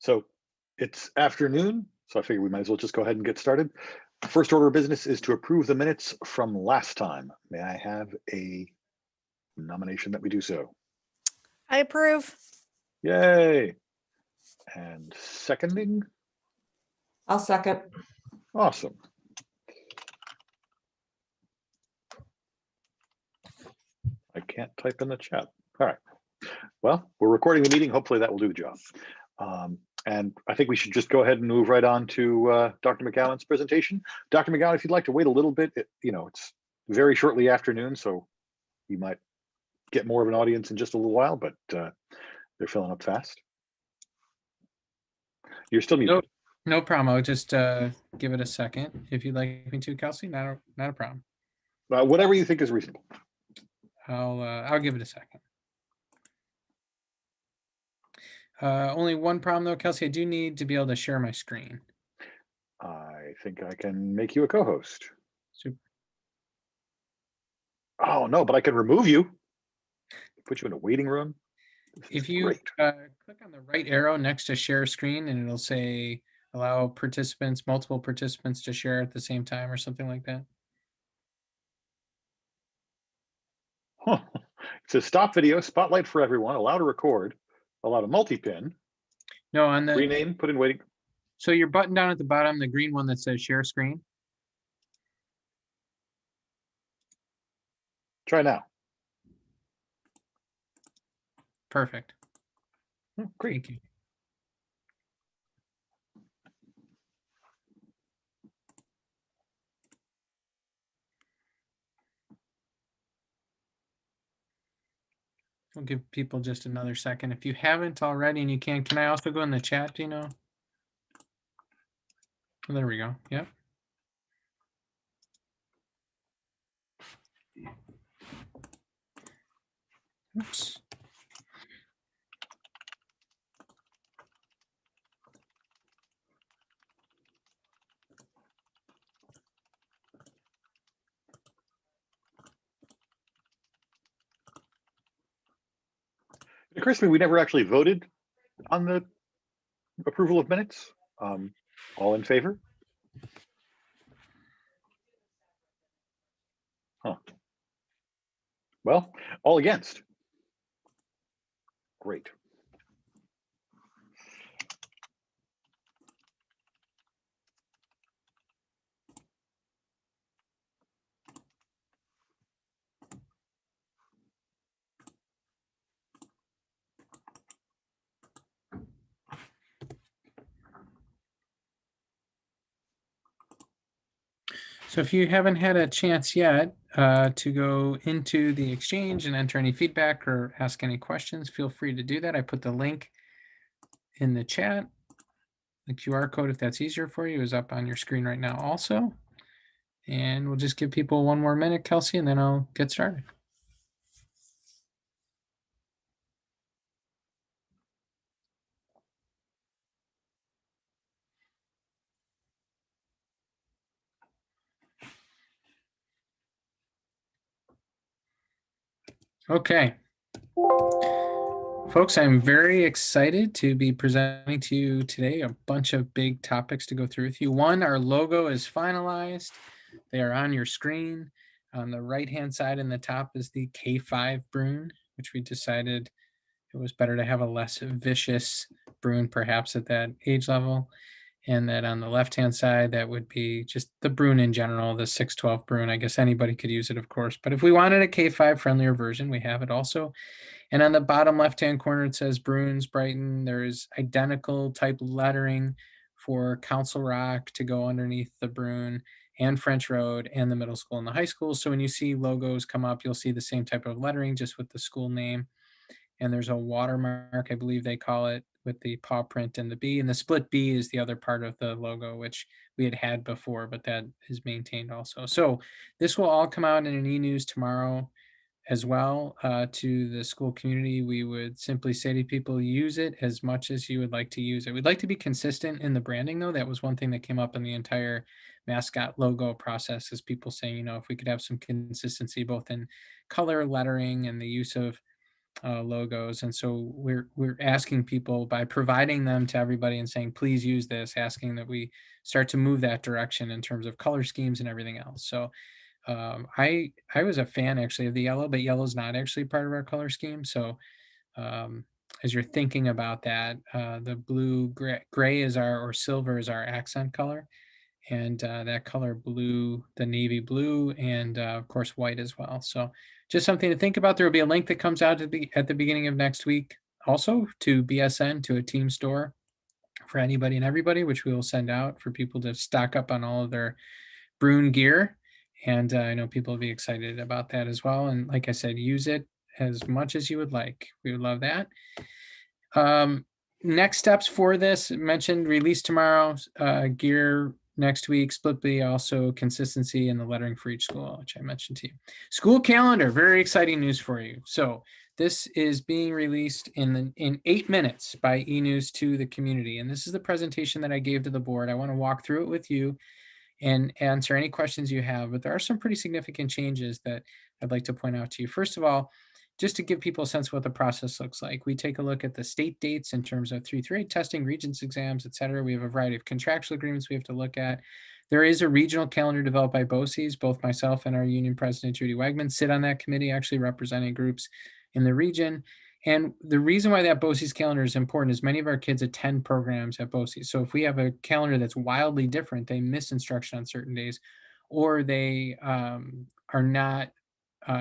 So it's afternoon, so I figure we might as well just go ahead and get started. First order of business is to approve the minutes from last time. May I have a nomination that we do so? I approve. Yay. And seconding? I'll second. Awesome. I can't type in the chat. All right. Well, we're recording the meeting. Hopefully that will do the job. And I think we should just go ahead and move right on to Dr. McGowan's presentation. Dr. McGowan, if you'd like to wait a little bit, it's very shortly afternoon, so you might get more of an audience in just a little while, but they're filling up fast. You're still muted. No problem. I'll just give it a second if you'd like me to, Kelsey. Not a problem. Whatever you think is reasonable. I'll give it a second. Only one problem though, Kelsey. I do need to be able to share my screen. I think I can make you a co-host. Super. Oh no, but I can remove you. Put you in a waiting room. If you click on the right arrow next to share screen, and it'll say allow multiple participants to share at the same time or something like that. Huh. It says stop video, spotlight for everyone, allow to record, allow to multi-pin. No, on the rename, put in waiting. So your button down at the bottom, the green one that says share screen. Try now. Perfect. Oh, great. Thank you. We'll give people just another second. If you haven't already and you can I also go in the chat, do you know? Oh, there we go. Yep. Oops. It occurs to me we never actually voted on the approval of minutes. All in favor? Huh. Well, all against. Great. So if you haven't had a chance yet to go into the exchange and enter any feedback or ask any questions, feel free to do that. I put the link in the chat. The QR code, if that's easier for you, is up on your screen right now also. And we'll just give people one more minute, Kelsey, and then I'll get started. Okay. Folks, I'm very excited to be presenting to you today a bunch of big topics to go through with you. One, our logo is finalized. They are on your screen. On the right-hand side in the top is the K5 Bruin, which we decided it was better to have a less vicious Bruin perhaps at that age level. And that on the left-hand side, that would be just the Bruin in general, the 612 Bruin. I guess anybody could use it, of course. But if we wanted a K5 friendlier version, we have it also. And on the bottom left-hand corner, it says Bruins, Brighton. There is identical type lettering for Council Rock to go underneath the Bruin and French Road and the middle school and the high school. So when you see logos come up, you'll see the same type of lettering, just with the school name. And there's a watermark, I believe they call it, with the paw print and the B. And the split B is the other part of the logo, which we had before, but that is maintained also. So this will all come out in an e-news tomorrow as well to the school community. We would simply say to people, use it as much as you would like to use it. We'd like to be consistent in the branding, though. That was one thing that came up in the entire mascot logo process, is people saying, if we could have some consistency both in color, lettering, and the use of logos. And so we're asking people, by providing them to everybody and saying, please use this, asking that we start to move that direction in terms of color schemes and everything else. So I was a fan actually of the yellow, but yellow is not actually part of our color scheme. So as you're thinking about that, the blue, gray is or silver is our accent color. And that color blue, the navy blue, and of course white as well. So just something to think about. There will be a link that comes out at the beginning of next week, also to BSN, to a team store for anybody and everybody, which we will send out for people to stock up on all of their Bruin gear. And I know people will be excited about that as well. And like I said, use it as much as you would like. We would love that. Next steps for this, mentioned release tomorrow, gear next week, split B, also consistency in the lettering for each school, which I mentioned to you. School calendar, very exciting news for you. So this is being released in 8 minutes by eNews to the community. And this is the presentation that I gave to the board. I want to walk through it with you and answer any questions you have, but there are some pretty significant changes that I'd like to point out to you. First of all, just to give people a sense of what the process looks like, we take a look at the state dates in terms of 3-8 testing, regents exams, et cetera. We have a variety of contractual agreements we have to look at. There is a regional calendar developed by BOCES. Both myself and our union president, Judy Wegman, sit on that committee, actually representing groups in the region. And the reason why that BOCES calendar is important is many of our kids attend programs at BOCES. So if we have a calendar that's wildly different, they miss instruction on certain days, or they are not,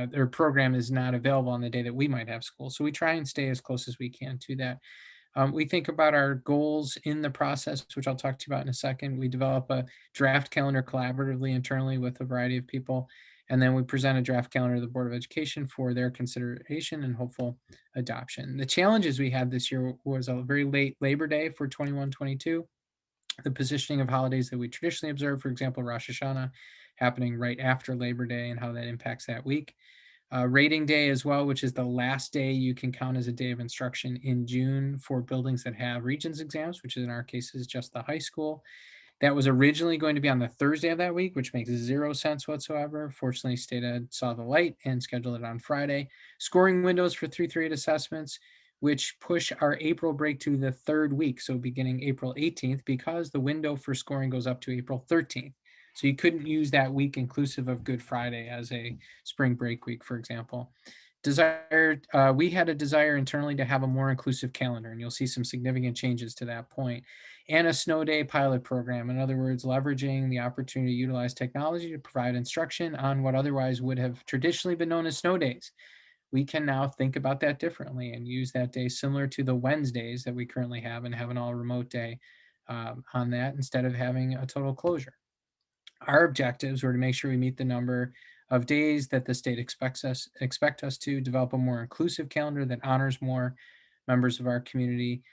their program is not available on the day that we might have school. So we try and stay as close as we can to that. We think about our goals in the process, which I'll talk to you about in a second. We develop a draft calendar collaboratively internally with a variety of people. And then we present a draft calendar to the Board of Education for their consideration and hopeful adoption. The challenges we had this year was a very late Labor Day for 21-22. The positioning of holidays that we traditionally observe, for example, Rosh Hashanah, happening right after Labor Day and how that impacts that week. Rating day as well, which is the last day you can count as a day of instruction in June for buildings that have Regents exams, which in our case is just the high school. That was originally going to be on the Thursday of that week, which makes zero sense whatsoever. Fortunately, State Ed saw the light and scheduled it on Friday. Scoring windows for 3-8 assessments, which push our April break to the third week, so beginning April 18th, because the window for scoring goes up to April 13th. So you couldn't use that week inclusive of Good Friday as a spring break week, for example. We had a desire internally to have a more inclusive calendar, and you'll see some significant changes to that point. And a snow day pilot program. In other words, leveraging the opportunity to utilize technology to provide instruction on what otherwise would have traditionally been known as snow days. We can now think about that differently and use that day similar to the Wednesdays that we currently have, and have an all remote day on that instead of having a total closure. Our objectives were to make sure we meet the number of days that the state expect us to develop a more inclusive calendar that honors more members of our community.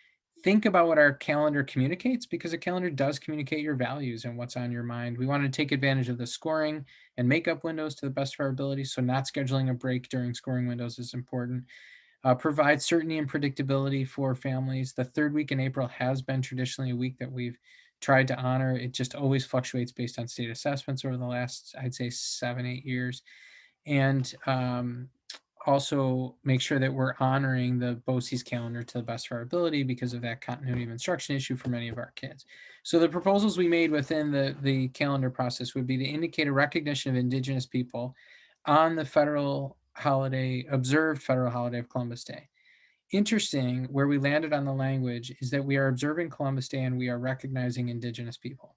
Think about what our calendar communicates, because a calendar does communicate your values and what's on your mind. We want to take advantage of the scoring and makeup windows to the best of our ability. So not scheduling a break during scoring windows is important. Provide certainty and predictability for families. The third week in April has been traditionally a week that we've tried to honor. It just always fluctuates based on state assessments over the last, I'd say, 7-8 years. And also make sure that we're honoring the BOCES calendar to the best of our ability because of that continuity of instruction issue for many of our kids. So the proposals we made within the calendar process would be to indicate a recognition of Indigenous people on the observed federal holiday of Columbus Day. Interesting, where we landed on the language is that we are observing Columbus Day and we are recognizing Indigenous people.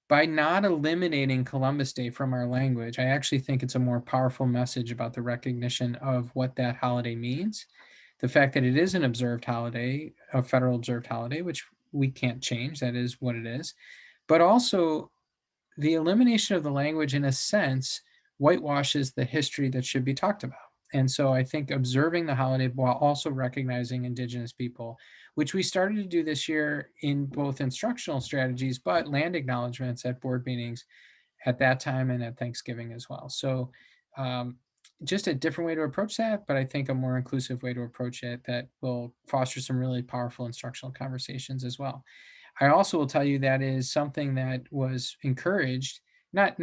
By not eliminating Columbus Day from our language, I actually think it's a more powerful message about the recognition of what that holiday means. The fact that it is an observed holiday, a federal observed holiday, which we can't change, that is what it is. But also the elimination of the language, in a sense, whitewashes the history that should be talked about. And so I think observing the holiday while also recognizing Indigenous people, which we started to do this year in both instructional strategies, but land acknowledgements at board meetings at that time and at Thanksgiving as well. So just a different way to approach that, but I think a more inclusive way to approach it that will foster some really powerful instructional conversations as well. I also will tell you that is something that was encouraged, not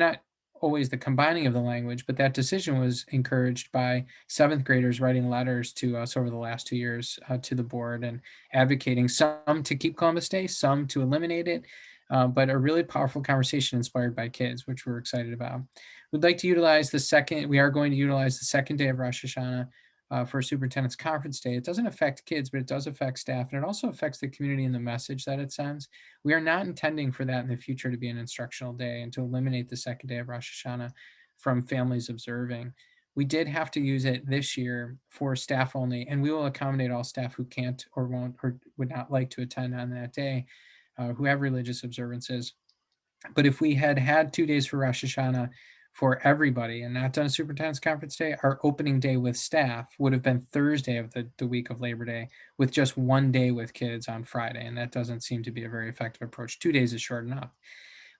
always the combining of the language, but that decision was encouraged by 7th graders writing letters to us over the last 2 years to the board and advocating, some to keep Columbus Day, some to eliminate it, but a really powerful conversation inspired by kids, which we're excited about. We'd like to utilize we are going to utilize the second day of Rosh Hashanah for Superintendent's Conference Day. It doesn't affect kids, but it does affect staff, and it also affects the community and the message that it sends. We are not intending for that in the future to be an instructional day and to eliminate the second day of Rosh Hashanah from families observing. We did have to use it this year for staff only, and we will accommodate all staff who can't or won't or would not like to attend on that day, who have religious observances. But if we had had 2 days for Rosh Hashanah for everybody and not done a superintendent's conference day, our opening day with staff would have been Thursday of the week of Labor Day, with just 1 day with kids on Friday. And that doesn't seem to be a very effective approach. 2 days is short enough.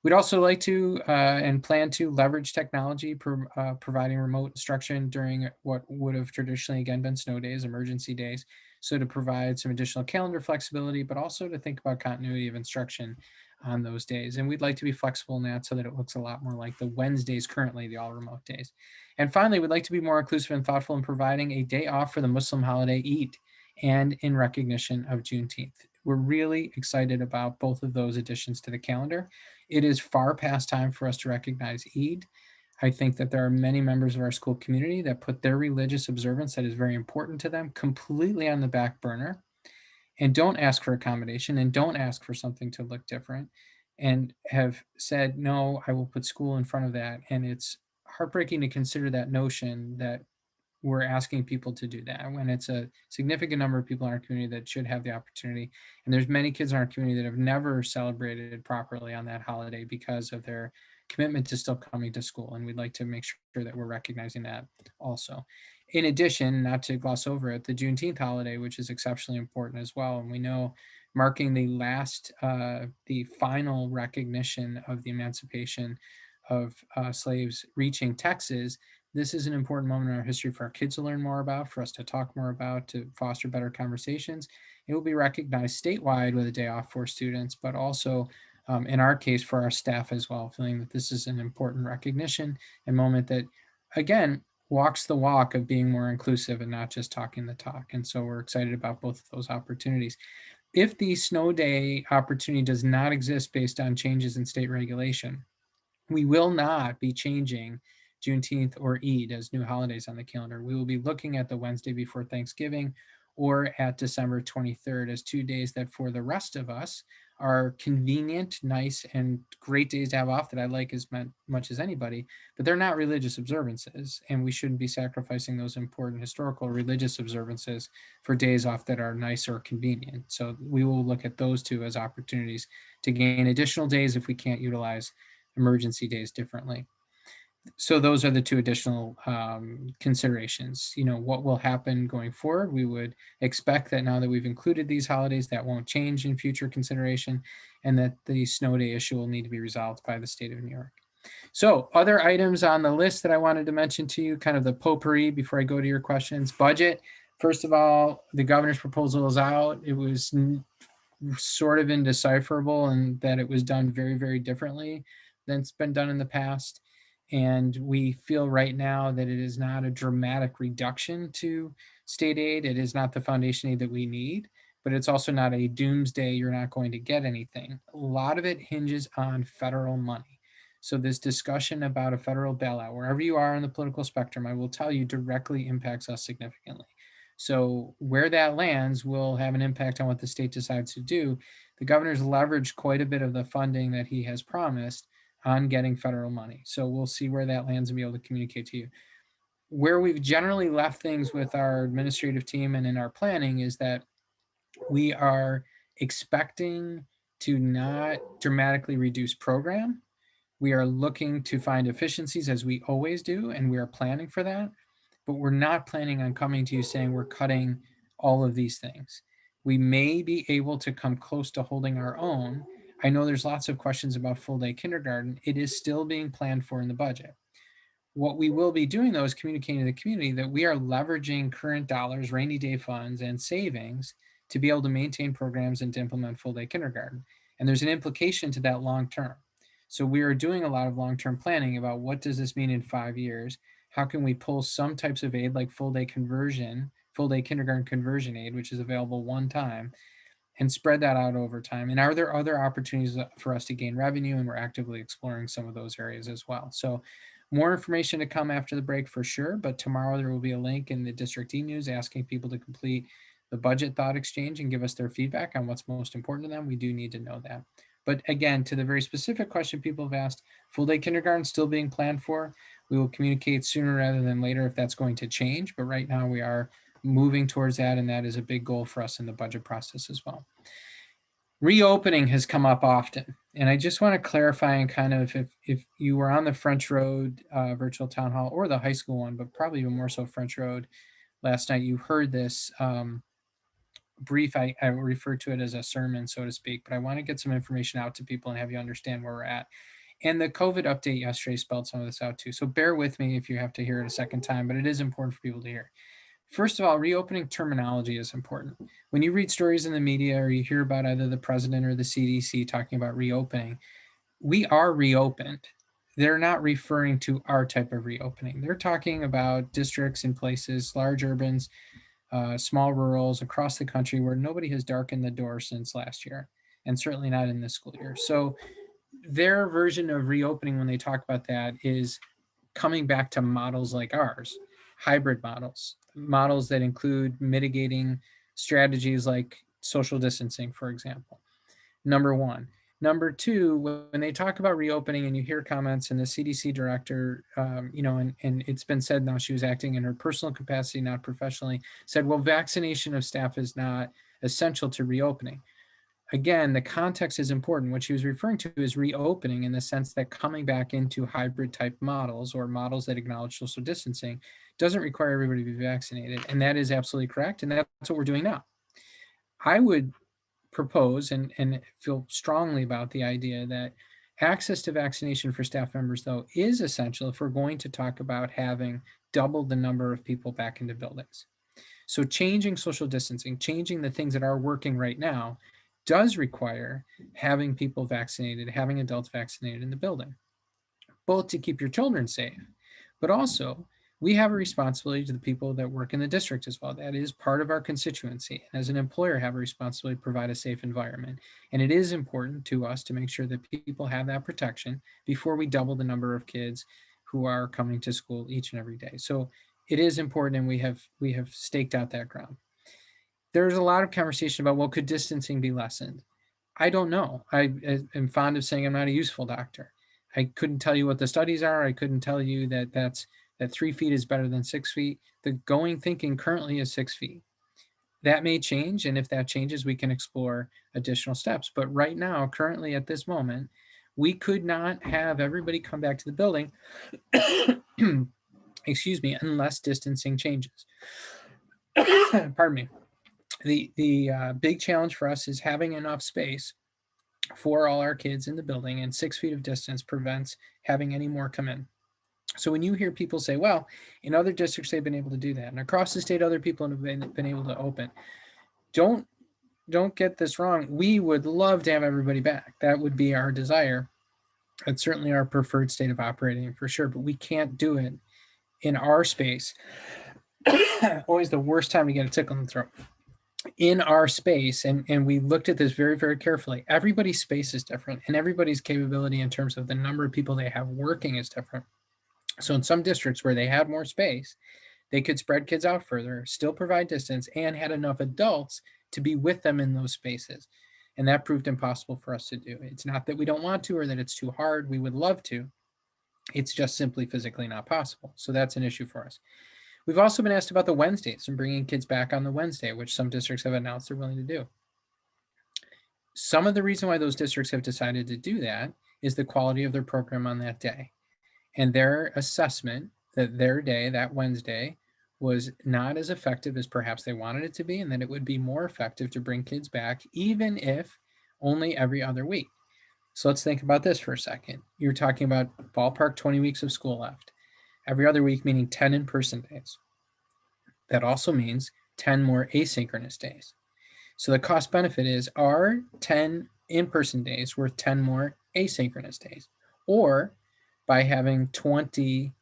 We'd also like to and plan to leverage technology, providing remote instruction during what would have traditionally, again, been snow days, emergency days. So to provide some additional calendar flexibility, but also to think about continuity of instruction on those days. And we'd like to be flexible in that so that it looks a lot more like the Wednesdays currently, the all remote days. And finally, we'd like to be more inclusive and thoughtful in providing a day off for the Muslim holiday Eid and in recognition of Juneteenth. We're really excited about both of those additions to the calendar. It is far past time for us to recognize Eid. I think that there are many members of our school community that put their religious observance that is very important to them completely on the back burner and don't ask for accommodation and don't ask for something to look different and have said, no, I will put school in front of that. And it's heartbreaking to consider that notion that we're asking people to do that when it's a significant number of people in our community that should have the opportunity. And there's many kids in our community that have never celebrated properly on that holiday because of their commitment to still coming to school. And we'd like to make sure that we're recognizing that also. In addition, not to gloss over it, the Juneteenth holiday, which is exceptionally important as well. And we know marking the final recognition of the emancipation of slaves reaching Texas, this is an important moment in our history for our kids to learn more about, for us to talk more about, to foster better conversations. It will be recognized statewide with a day off for students, but also in our case for our staff as well, feeling that this is an important recognition and moment that, again, walks the walk of being more inclusive and not just talking the talk. And so we're excited about both of those opportunities. If the snow day opportunity does not exist based on changes in state regulation, we will not be changing Juneteenth or Eid as new holidays on the calendar. We will be looking at the Wednesday before Thanksgiving or at December 23rd as 2 days that for the rest of us are convenient, nice, and great days to have off that I like as much as anybody, but they're not religious observances, and we shouldn't be sacrificing those important historical religious observances for days off that are nice or convenient. So we will look at those two as opportunities to gain additional days if we can't utilize emergency days differently. So those are the two additional considerations. What will happen going forward? We would expect that now that we've included these holidays, that won't change in future consideration, and that the snow day issue will need to be resolved by the state of New York. So other items on the list that I wanted to mention to you, kind of the potpourri before I go to your questions. Budget. First of all, the governor's proposal is out. It was sort of indecipherable in that it was done very, very differently than it's been done in the past. And we feel right now that it is not a dramatic reduction to state aid. It is not the foundation aid that we need, but it's also not a doomsday, you're not going to get anything. A lot of it hinges on federal money. So this discussion about a federal bailout, wherever you are on the political spectrum, I will tell you directly impacts us significantly. So where that lands will have an impact on what the state decides to do. The governor's leveraged quite a bit of the funding that he has promised on getting federal money. So we'll see where that lands and be able to communicate to you. Where we've generally left things with our administrative team and in our planning is that we are expecting to not dramatically reduce program. We are looking to find efficiencies as we always do, and we are planning for that. But we're not planning on coming to you saying we're cutting all of these things. We may be able to come close to holding our own. I know there's lots of questions about full day kindergarten. It is still being planned for in the budget. What we will be doing though is communicating to the community that we are leveraging current dollars, rainy day funds, and savings to be able to maintain programs and to implement full day kindergarten. And there's an implication to that long term. So we are doing a lot of long-term planning about what does this mean in 5 years? How can we pull some types of aid like full day kindergarten conversion aid, which is available one time, and spread that out over time? And are there other opportunities for us to gain revenue? And we're actively exploring some of those areas as well. So more information to come after the break for sure, but tomorrow there will be a link in the District e-News asking people to complete the budget thought exchange and give us their feedback on what's most important to them. We do need to know that. But again, to the very specific question people have asked, full day kindergarten still being planned for. We will communicate sooner rather than later if that's going to change. But right now we are moving towards that, and that is a big goal for us in the budget process as well. Reopening has come up often, and I just want to clarify and kind of if you were on the French Road virtual town hall or the high school one, but probably even more so French Road last night, you heard this brief. I refer to it as a sermon, so to speak, but I want to get some information out to people and have you understand where we're at. And the COVID update yesterday spelled some of this out too. So bear with me if you have to hear it a second time, but it is important for people to hear. First of all, reopening terminology is important. When you read stories in the media or you hear about either the president or the CDC talking about reopening, we are reopened. They're not referring to our type of reopening. They're talking about districts and places, large urbans, small rurals across the country where nobody has darkened the door since last year, and certainly not in this school year. So their version of reopening when they talk about that is coming back to models like ours, hybrid models, models that include mitigating strategies like social distancing, for example. Number one. Number two, when they talk about reopening and you hear comments and the CDC director, and it's been said now she was acting in her personal capacity, not professionally, said, well, vaccination of staff is not essential to reopening. Again, the context is important. What she was referring to is reopening in the sense that coming back into hybrid type models or models that acknowledge social distancing doesn't require everybody to be vaccinated. And that is absolutely correct. And that's what we're doing now. I would propose and feel strongly about the idea that access to vaccination for staff members, though, is essential if we're going to talk about having doubled the number of people back into buildings. So changing social distancing, changing the things that are working right now does require having people vaccinated, having adults vaccinated in the building, both to keep your children safe, but also we have a responsibility to the people that work in the district as well. That is part of our constituency. As an employer, have a responsibility to provide a safe environment. And it is important to us to make sure that people have that protection before we double the number of kids who are coming to school each and every day. So it is important, and we have staked out that ground. There's a lot of conversation about, well, could distancing be lessened? I don't know. I am fond of saying I'm not a useful doctor. I couldn't tell you what the studies are. I couldn't tell you that 3 feet is better than 6 feet. The going thinking currently is 6 feet. That may change, and if that changes, we can explore additional steps. But right now, currently at this moment, we could not have everybody come back to the building, excuse me, unless distancing changes. Pardon me. The big challenge for us is having enough space for all our kids in the building, and 6 feet of distance prevents having any more come in. So when you hear people say, well, in other districts, they've been able to do that, and across the state, other people have been able to open. Don't get this wrong. We would love to have everybody back. That would be our desire. That's certainly our preferred state of operating for sure, but we can't do it in our space. Always the worst time to get a tickle in the throat. In our space, and we looked at this very, very carefully. Everybody's space is different, and everybody's capability in terms of the number of people they have working is different. So in some districts where they had more space, they could spread kids out further, still provide distance, and had enough adults to be with them in those spaces. And that proved impossible for us to do. It's not that we don't want to or that it's too hard. We would love to. It's just simply physically not possible. So that's an issue for us. We've also been asked about the Wednesdays and bringing kids back on the Wednesday, which some districts have announced they're willing to do. Some of the reason why those districts have decided to do that is the quality of their program on that day. And their assessment that their day, that Wednesday, was not as effective as perhaps they wanted it to be, and that it would be more effective to bring kids back, even if only every other week. So let's think about this for a second. You're talking about ballpark 20 weeks of school left. Every other week, meaning 10 in-person days. That also means 10 more asynchronous days. So the cost benefit is, are 10 in-person days worth 10 more asynchronous days, or by having 20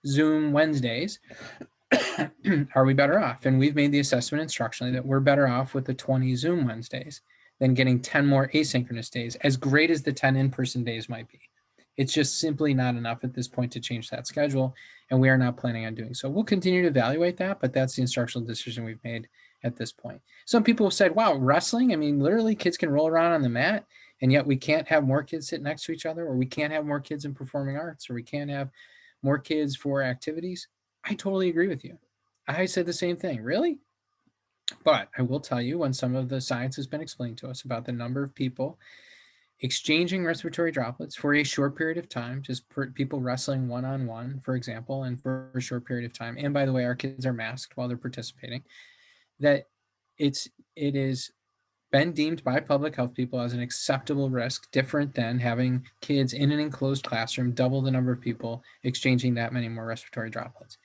Zoom Wednesdays, are we better off? And we've made the assessment instructionally that we're better off with the 20 Zoom Wednesdays than getting 10 more asynchronous days, as great as the 10 in-person days might be. It's just simply not enough at this point to change that schedule, and we are not planning on doing so. We'll continue to evaluate that, but that's the instructional decision we've made at this point. Some people have said, wow, wrestling, I mean, literally kids can roll around on the mat, and yet we can't have more kids sit next to each other, or we can't have more kids in performing arts, or we can't have more kids for activities. I totally agree with you. I said the same thing, really? But I will tell you, when some of the science has been explained to us about the number of people exchanging respiratory droplets for a short period of time, just people wrestling one-on-one, for example, and for a short period of time. And by the way, our kids are masked while they're participating, that it is been deemed by public health people as an acceptable risk, different than having kids in an enclosed classroom, double the number of people exchanging that many more respiratory droplets.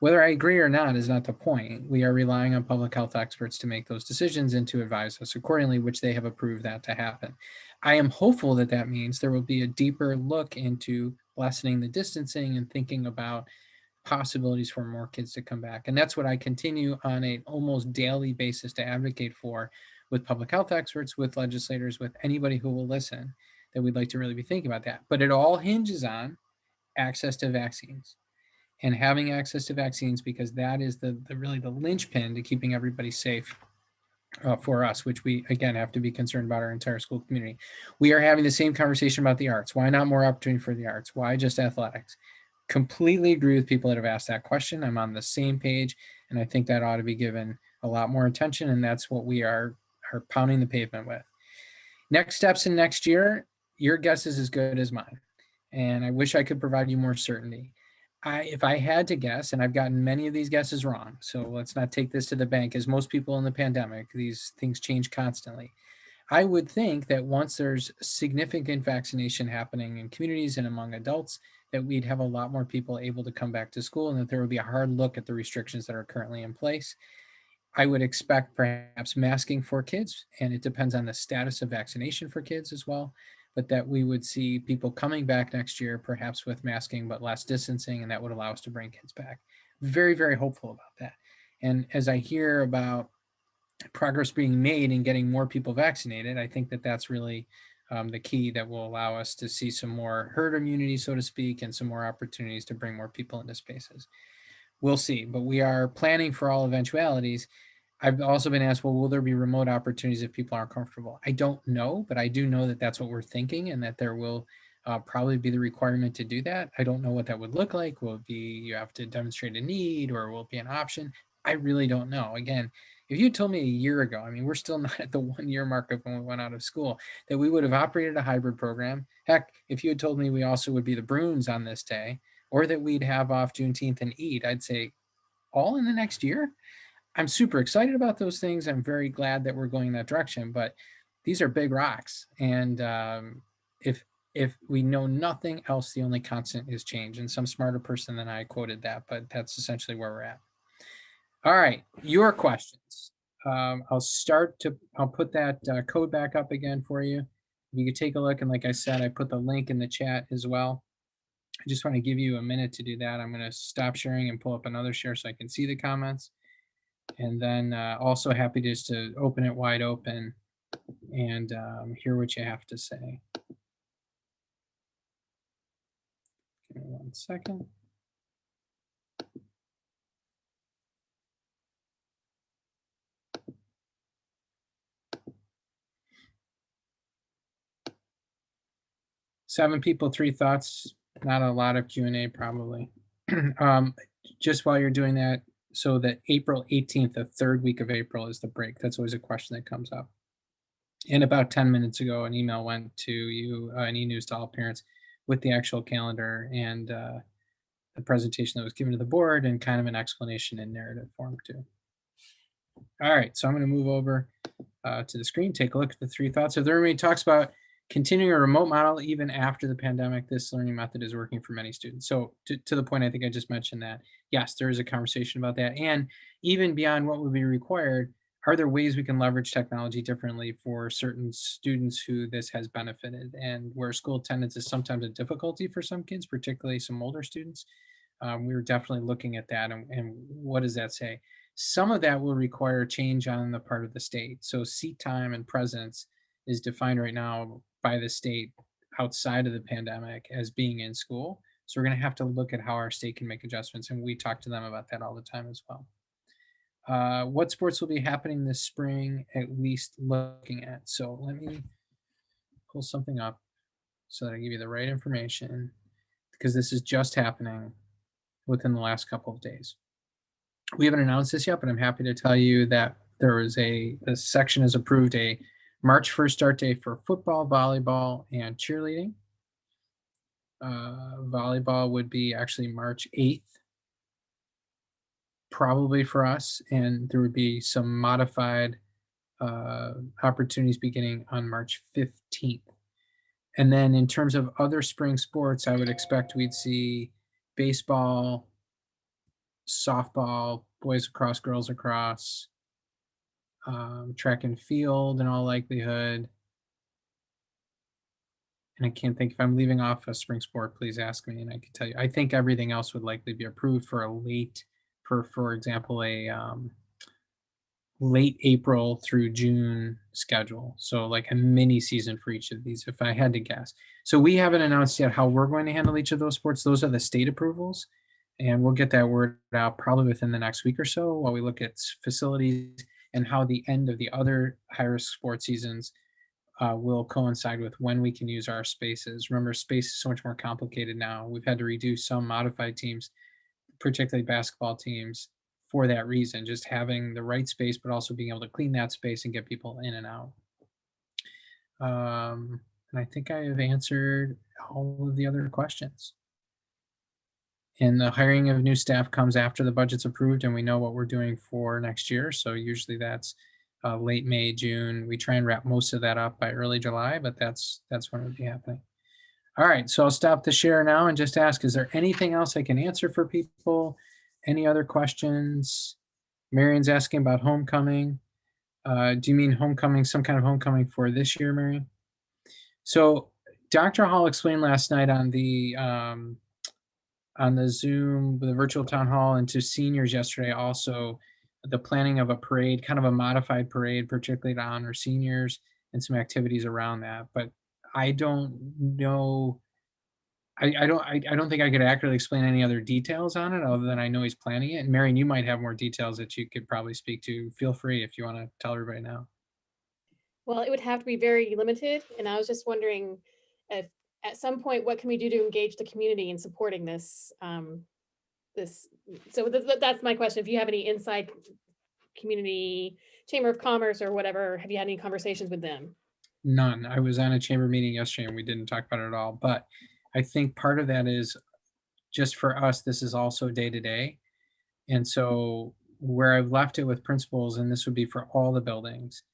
Whether I agree or not is not the point. We are relying on public health experts to make those decisions and to advise us accordingly, which they have approved that to happen. I am hopeful that that means there will be a deeper look into lessening the distancing and thinking about possibilities for more kids to come back. And that's what I continue on an almost daily basis to advocate for with public health experts, with legislators, with anybody who will listen, that we'd like to really be thinking about that. But it all hinges on access to vaccines and having access to vaccines, because that is the really the linchpin to keeping everybody safe for us, which we, again, have to be concerned about our entire school community. We are having the same conversation about the arts. Why not more opportunity for the arts? Why just athletics? Completely agree with people that have asked that question. I'm on the same page, and I think that ought to be given a lot more attention, and that's what we are pounding the pavement with. Next steps in next year, your guess is as good as mine, and I wish I could provide you more certainty. If I had to guess, and I've gotten many of these guesses wrong, so let's not take this to the bank. As most people in the pandemic, these things change constantly. I would think that once there's significant vaccination happening in communities and among adults, that we'd have a lot more people able to come back to school, and that there would be a hard look at the restrictions that are currently in place. I would expect perhaps masking for kids, and it depends on the status of vaccination for kids as well, but that we would see people coming back next year, perhaps with masking, but less distancing, and that would allow us to bring kids back. Very, very hopeful about that. And as I hear about progress being made in getting more people vaccinated, I think that that's really the key that will allow us to see some more herd immunity, so to speak, and some more opportunities to bring more people into spaces. We'll see, but we are planning for all eventualities. I've also been asked, well, will there be remote opportunities if people aren't comfortable? I don't know, but I do know that that's what we're thinking, and that there will probably be the requirement to do that. I don't know what that would look like. Will it be you have to demonstrate a need, or will it be an option? I really don't know. Again, if you told me a year ago, I mean, we're still not at the 1 year mark of when we went out of school, that we would have operated a hybrid program. Heck, if you had told me we also would be the Bruins on this day, or that we'd have off Juneteenth and Eid, I'd say all in the next year. I'm super excited about those things. I'm very glad that we're going that direction, but these are big rocks. And if we know nothing else, the only constant is change. And some smarter person than I quoted that, but that's essentially where we're at. All right, your questions. I'll put that code back up again for you. You could take a look. And like I said, I put the link in the chat as well. I just want to give you a minute to do that. I'm going to stop sharing and pull up another share so I can see the comments. And then also happy just to open it wide open and hear what you have to say. Give me 1 second. Seven people, 3 thoughts. Not a lot of Q&A probably. Just while you're doing that, so that April 18th, the 3rd week of April, is the break. That's always a question that comes up. And about 10 minutes ago, an email went to you, an e-news to all parents, with the actual calendar and the presentation that was given to the board, and kind of an explanation in narrative form too. All right, so I'm going to move over to the screen, take a look at the 3 thoughts. So there already talks about continuing a remote model even after the pandemic. This learning method is working for many students. So to the point, I think I just mentioned that, yes, there is a conversation about that. And even beyond what would be required, are there ways we can leverage technology differently for certain students who this has benefited, and where school attendance is sometimes a difficulty for some kids, particularly some older students. We were definitely looking at that, and what does that say? Some of that will require change on the part of the state. So seat time and presence is defined right now by the state outside of the pandemic as being in school. So we're going to have to look at how our state can make adjustments, and we talk to them about that all the time as well. What sports will be happening this spring, at least looking at. So let me pull something up so that I give you the right information, because this is just happening within the last couple of days. We haven't announced this yet, but I'm happy to tell you that there is the section has approved a March 1st start date for football, volleyball, and cheerleading. Volleyball would be actually March 8th, probably for us, and there would be some modified opportunities beginning on March 15th. And then in terms of other spring sports, I would expect we'd see baseball, softball, boys lacrosse, girls lacrosse, track and field in all likelihood. And I can't think, if I'm leaving off a spring sport, please ask me and I can tell you. I think everything else would likely be approved for a late, for example, a late April through June schedule. So like a mini season for each of these, if I had to guess. So we haven't announced yet how we're going to handle each of those sports. Those are the state approvals. And we'll get that word out probably within the next week or so while we look at facilities and how the end of the other high-risk sports seasons will coincide with when we can use our spaces. Remember, space is so much more complicated now. We've had to reduce some modified teams, particularly basketball teams, for that reason, just having the right space, but also being able to clean that space and get people in and out. And I think I have answered all of the other questions. And the hiring of new staff comes after the budget's approved and we know what we're doing for next year. So usually that's late May, June. We try and wrap most of that up by early July, but that's when it would be happening. All right, so I'll stop the share now and just ask, is there anything else I can answer for people? Any other questions? Marion's asking about homecoming. Do you mean homecoming, some kind of homecoming for this year, Marion? So Dr. Hall explained last night on the Zoom, the virtual town hall, and to seniors yesterday also, the planning of a parade, kind of a modified parade, particularly to honor seniors and some activities around that. But I don't know. I don't think I could accurately explain any other details on it other than I know he's planning it. And Marion, you might have more details that you could probably speak to. Feel free if you want to tell everybody now. Well, it would have to be very limited. And I was just wondering if at some point, what can we do to engage the community in supporting this? So that's my question. If you have any inside community, Chamber of Commerce or whatever, have you had any conversations with them? None. I was on a chamber meeting yesterday and we didn't talk about it at all. But I think part of that is just for us, this is also day to day. And so where I've left it with principals, and this would be for all the buildings,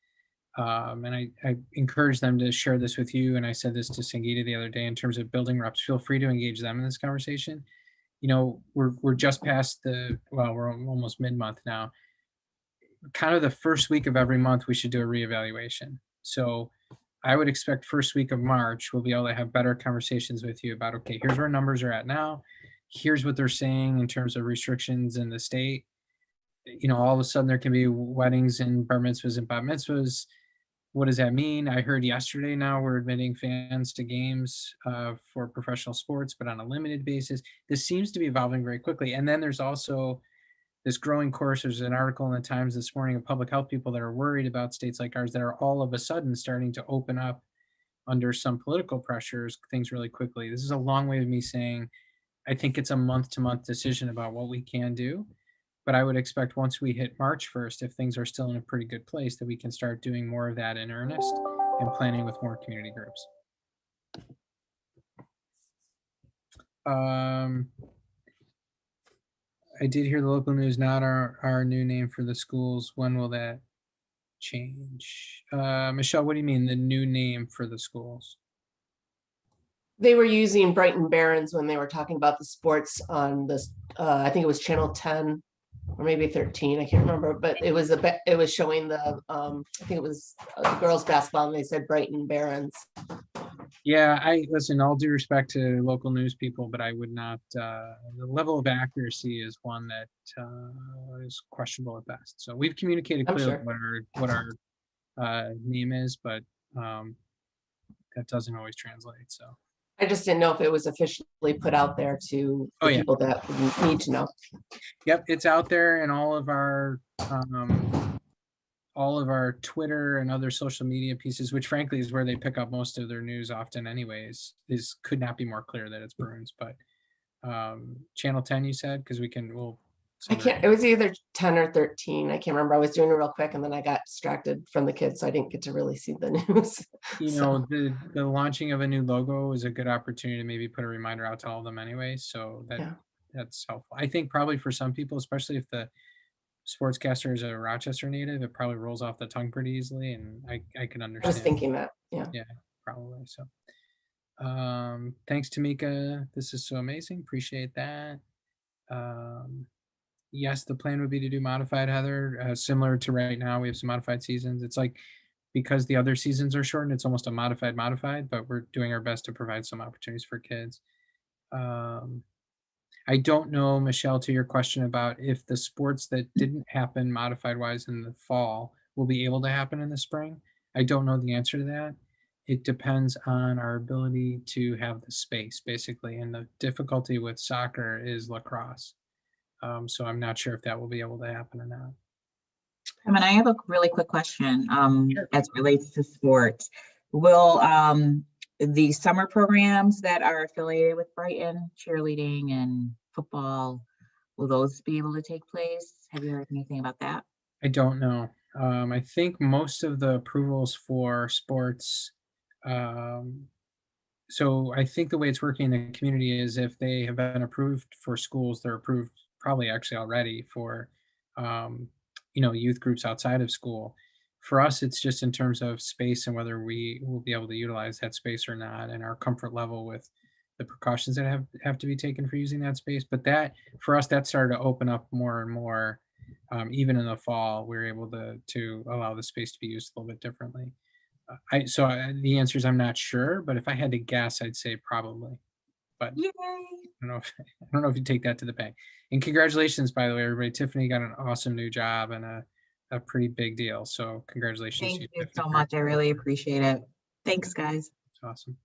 and I encourage them to share this with you. And I said this to Sangeeta the other day in terms of building reps, feel free to engage them in this conversation. You know, we're just past we're almost mid-month now. Kind of the first week of every month, we should do a reevaluation. So I would expect first week of March, we'll be able to have better conversations with you about, okay, here's where numbers are at now. Here's what they're saying in terms of restrictions in the state. You know, all of a sudden there can be weddings and bar mitzvahs and bat mitzvahs. What does that mean? I heard yesterday now we're admitting fans to games for professional sports, but on a limited basis. This seems to be evolving very quickly. And then there's also this growing course. There's an article in the Times this morning of public health people that are worried about states like ours that are all of a sudden starting to open up under some political pressures, things really quickly. This is a long way of me saying, I think it's a month-to-month decision about what we can do. But I would expect once we hit March 1st, if things are still in a pretty good place, that we can start doing more of that in earnest and planning with more community groups. I did hear the local news, not our new name for the schools. When will that change? Michelle, what do you mean the new name for the schools? They were using Brighton Barons when they were talking about the sports on this, I think it was Channel 10 or maybe 13, I can't remember, but it was it was showing the, I think it was girls basketball, and they said Brighton Barons. Yeah, I listen, all due respect to local news people, but I would not, the level of accuracy is one that is questionable at best. So we've communicated I'm clearly sure. what our name is, but that doesn't always translate. So, I just didn't know if it was officially put out there to Oh, the yeah. people that would need to know. yep, it's out there in all of our Twitter and other social media pieces, which frankly is where they pick up most of their news often anyways, could not be more clear that it's Bruins, but channel 10 you said, because we'll I can't, it was either 10 or 13. I can't remember. I was doing it real quick and then I got distracted from the kids, so I didn't get to really see the news. you So, know, the launching of a new logo is a good opportunity to maybe put a reminder out to all of them anyway, so yeah. that's helpful. I think probably for some people, especially if the sportscaster is a Rochester native, it probably rolls off the tongue pretty easily, and I can I understand. was thinking that, yeah. Yeah, probably. So thanks, Tamika. This is so amazing. Appreciate that. Yes, the plan would be to do modified, Heather, similar to right now. We have some modified seasons. It's like, because the other seasons are shortened, it's almost a modified, but we're doing our best to provide some opportunities for kids. I don't know, Michelle, to your question about if the sports that didn't happen modified wise in the fall will be able to happen in the spring. I don't know the answer to that. It depends on our ability to have the space, basically. And the difficulty with soccer is lacrosse. So I'm not sure if that will be able to happen or not. I mean, I have a really quick question Sure. as it relates to sports. Will the summer programs that are affiliated with Brighton, cheerleading and football, will those be able to take place? Have you heard anything about that? I don't know. I think most of the approvals for sports, so I think the way it's working in the community is if they have been approved for schools, they're approved probably actually already for, youth groups outside of school. For us, it's just in terms of space and whether we will be able to utilize that space or not, and our comfort level with the precautions that have to be taken for using that space. But that, for us, that started to open up more and more. Even in the fall, we were able to allow the space to be used a little bit differently. The answer is I'm not sure, but if I had to guess, I'd say probably. But Yay! I don't know if you take that to the bank. And congratulations, by the way, everybody. Tiffany got an awesome new job and a pretty big deal. So congratulations Thank to you Tiffany. so much. I really appreciate it. Thanks, guys. It's awesome.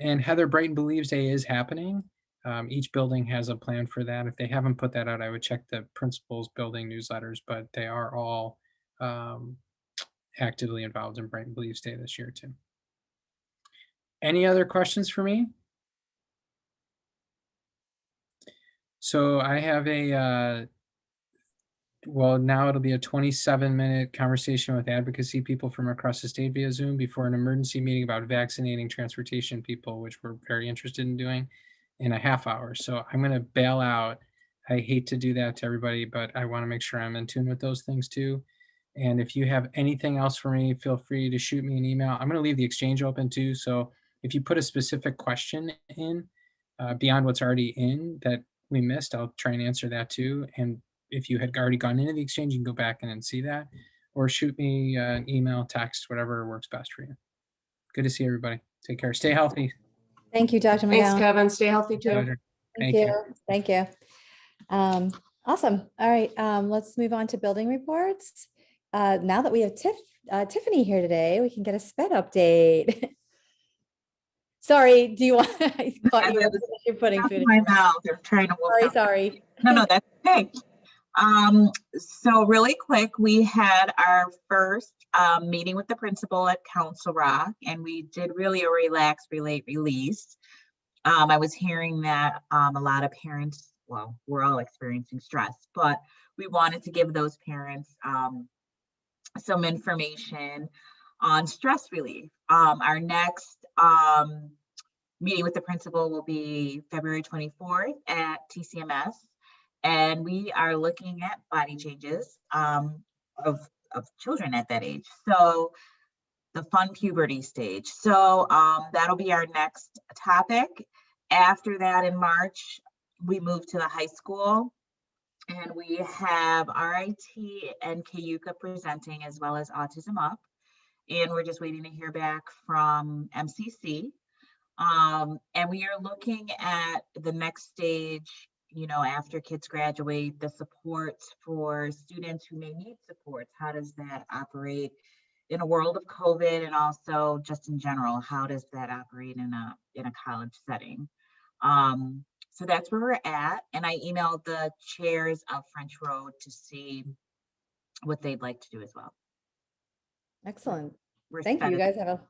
And Heather, Brighton Believes Day is happening. Each building has a plan for that. If they haven't put that out, I would check the principals' building newsletters, but they are all actively involved in Brighton Believes Day this year too. Any other questions for me? So I have now it'll be a 27-minute conversation with advocacy people from across the state via Zoom before an emergency meeting about vaccinating transportation people, which we're very interested in doing, in a half hour. So I'm going to bail out. I hate to do that to everybody, but I want to make sure I'm in tune with those things too. And if you have anything else for me, feel free to shoot me an email. I'm going to leave the exchange open too. So if you put a specific question in beyond what's already in that we missed, I'll try and answer that too. And if you had already gone into the exchange, you can go back in and see that, or shoot me an email, text, whatever works best for you. Good to see everybody. Take care. Stay healthy. Thank you, Dr. Thanks, McGowan. Kevin. Stay healthy too. Pleasure. Thank you. Thank you. Awesome. All right. Let's move on to building reports. Now that we have Tiffany here today, we can get a sped update. Sorry, do you want? I thought you're putting food in my mouth. They're trying to. Sorry. No, that's okay. So really quick, we had our first meeting with the principal at Council Rock, and we did really a relax, relate, release. I was hearing that a lot of parents, well, we're all experiencing stress, but we wanted to give those parents some information on stress relief. Our next meeting with the principal will be February 24th at Tcms. And we are looking at body changes of children at that age. So the fun puberty stage. So that'll be our next topic. After that, in March, we move to the high school. And we have RIT and Cayuga presenting, as well as Autism Up. And we're just waiting to hear back from MCC. And we are looking at the next stage, after kids graduate, the supports for students who may need supports. How does that operate in a world of COVID, and also just in general, how does that operate in a college setting? So that's where we're at. And I emailed the chairs of French Road to see what they'd like to do as well. Excellent. We're Thank you. You spending- guys have a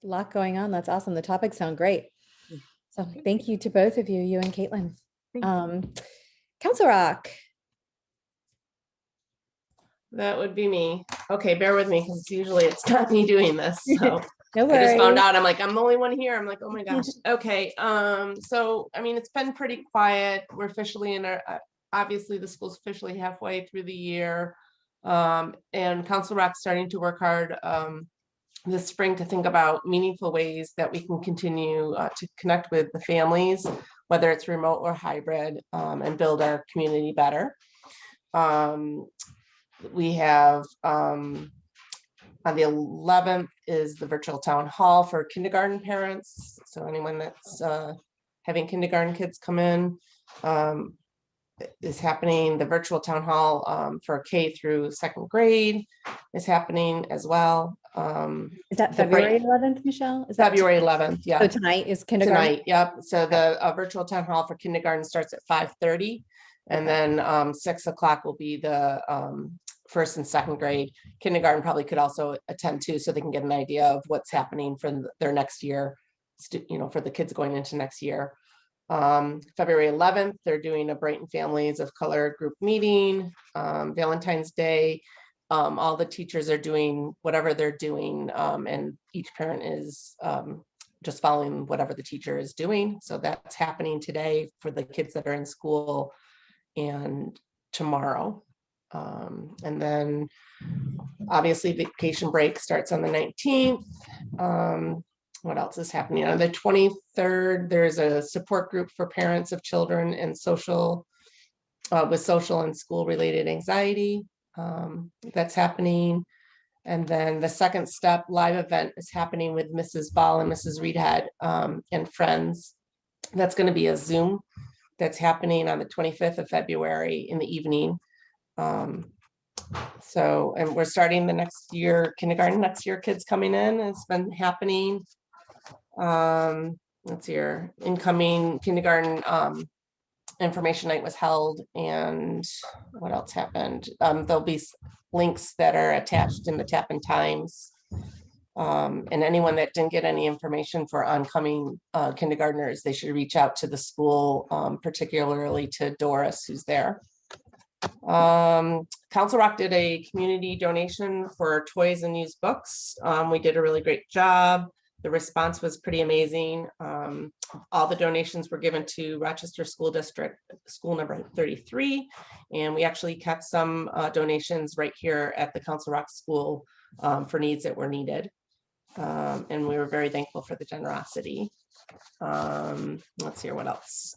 lot going on. That's awesome. The topics sound great. So thank you to both of you and Caitlin. Council Rock. That would be me. Okay, bear with me because usually it's not me doing this. So No I just found worries. out, I'm like, I'm the only one here. I'm like, oh my gosh. Okay. So, I mean, it's been pretty quiet. We're officially in our, obviously the school's officially halfway through the year. And Council Rock's starting to work hard this spring to think about meaningful ways that we can continue to connect with the families, whether it's remote or hybrid, and build our community better. We have on the 11th is the virtual town hall for kindergarten parents. So anyone that's having kindergarten kids come in is happening. The virtual town hall for K through 2nd grade is happening as well. Is that February 11th, Michelle? Is that February 11th? Yeah. So tonight is kindergarten? Tonight, yep. So the virtual town hall for kindergarten starts at 5:30. And then 6 o'clock will be the 1st and 2nd grade. Kindergarten probably could also attend too, so they can get an idea of what's happening for their next year, for the kids going into next year. February 11th, they're doing a Brighton Families of Color group meeting. Valentine's Day, all the teachers are doing whatever they're doing, and each parent is just following whatever the teacher is doing. So that's happening today for the kids that are in school and tomorrow. And then obviously vacation break starts on the 19th. What else is happening? On the 23rd, there's a support group for parents of children and with social and school related anxiety. That's happening. And then the second step live event is happening with Mrs. Ball and Mrs. Reedhead and friends. That's going to be a Zoom that's happening on the 25th of February in the evening. So, and we're starting the next year, kindergarten next year, kids coming in. It's been happening. Let's see here, incoming kindergarten information night was held, and what else happened? There'll be links that are attached in the Tappan Times. And anyone that didn't get any information for oncoming kindergartners, they should reach out to the school, particularly to Doris, who's there. Council Rock did a community donation for toys and used books. We did a really great job. The response was pretty amazing. All the donations were given to Rochester School District, school number 33. And we actually kept some donations right here at the Council Rock School for needs that were needed. And we were very thankful for the generosity. Let's hear what else.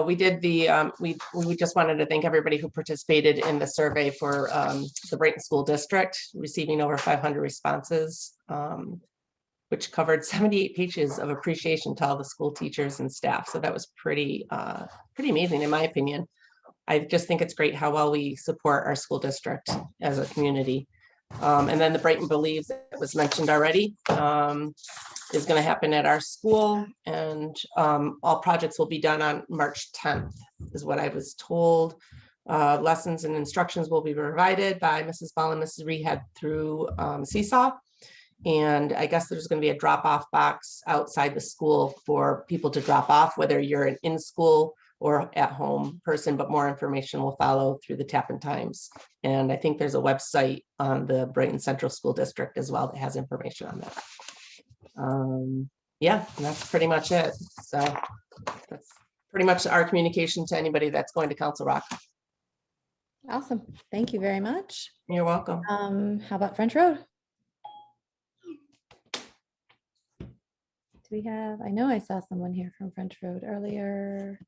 We did we just wanted to thank everybody who participated in the survey for the Brighton School District, receiving over 500 responses, which covered 78 pages of appreciation to all the school teachers and staff. So that was pretty amazing, in my opinion. I just think it's great how well we support our school district as a community. And then the Brighton Believes that was mentioned already is going to happen at our school, and all projects will be done on March 10th is what I was told. Lessons and instructions will be provided by Mrs. Ball and Mrs. Reedhead through Seesaw. And I guess there's going to be a drop-off box outside the school for people to drop off, whether you're an in-school or at home person, but more information will follow through the Tappan Times. And I think there's a website on the Brighton Central School District as well that has information on that. Yeah, and that's pretty much it. So that's pretty much our communication to anybody that's going to Council Rock. Awesome. Thank you very much. You're welcome. How about French Road? Do we have, I know I saw someone here from French Road earlier.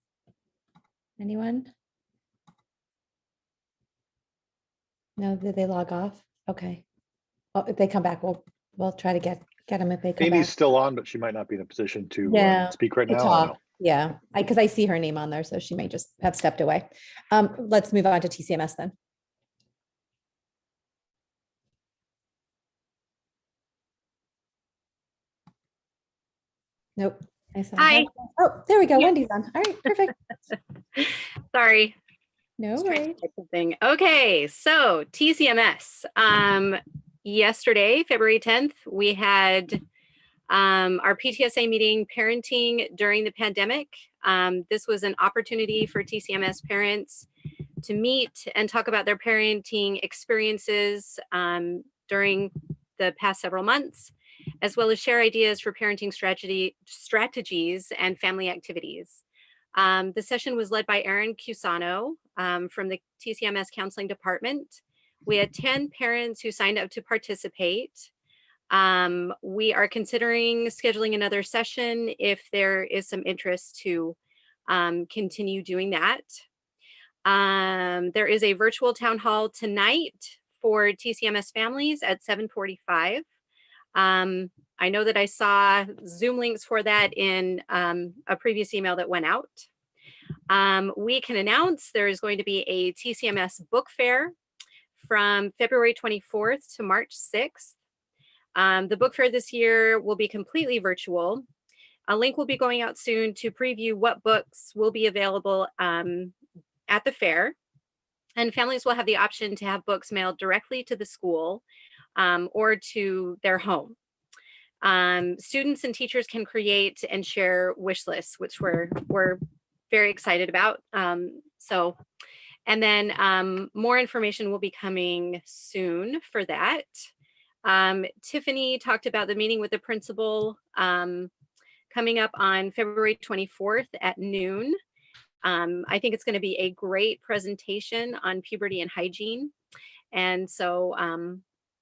Anyone? No, did they log off? Okay. Well, if they come back, we'll try to get them if they come Amy's back. still on, but she might not be in a position to Yeah, speak right to now. I know. talk. Yeah, because I see her name on there, so she may just have stepped away. Let's move on to TCMS then. Nope. I saw Hi. her. Oh, there we go. Yeah. Wendy's on. All right, perfect. Sorry. No Just trying to worries. type something. Okay, so TCMS. Yesterday, February 10th, we had our PTSA meeting, Parenting During the Pandemic. This was an opportunity for TCMS parents to meet and talk about their parenting experiences during the past several months, as well as share ideas for parenting strategies and family activities. The session was led by Erin Cusano from the TCMS Counseling Department. We had 10 parents who signed up to participate. We are considering scheduling another session if there is some interest to continue doing that. There is a virtual town hall tonight for TCMS families at 7:45. I know that I saw Zoom links for that in a previous email that went out. We can announce there is going to be a TCMS book fair from February 24th to March 6th. The book fair this year will be completely virtual. A link will be going out soon to preview what books will be available at the fair. And families will have the option to have books mailed directly to the school or to their home. Students and teachers can create and share wish lists, which we're very excited about. And then more information will be coming soon for that. Tiffany talked about the meeting with the principal coming up on February 24th at noon. I think it's going to be a great presentation on puberty and hygiene. And so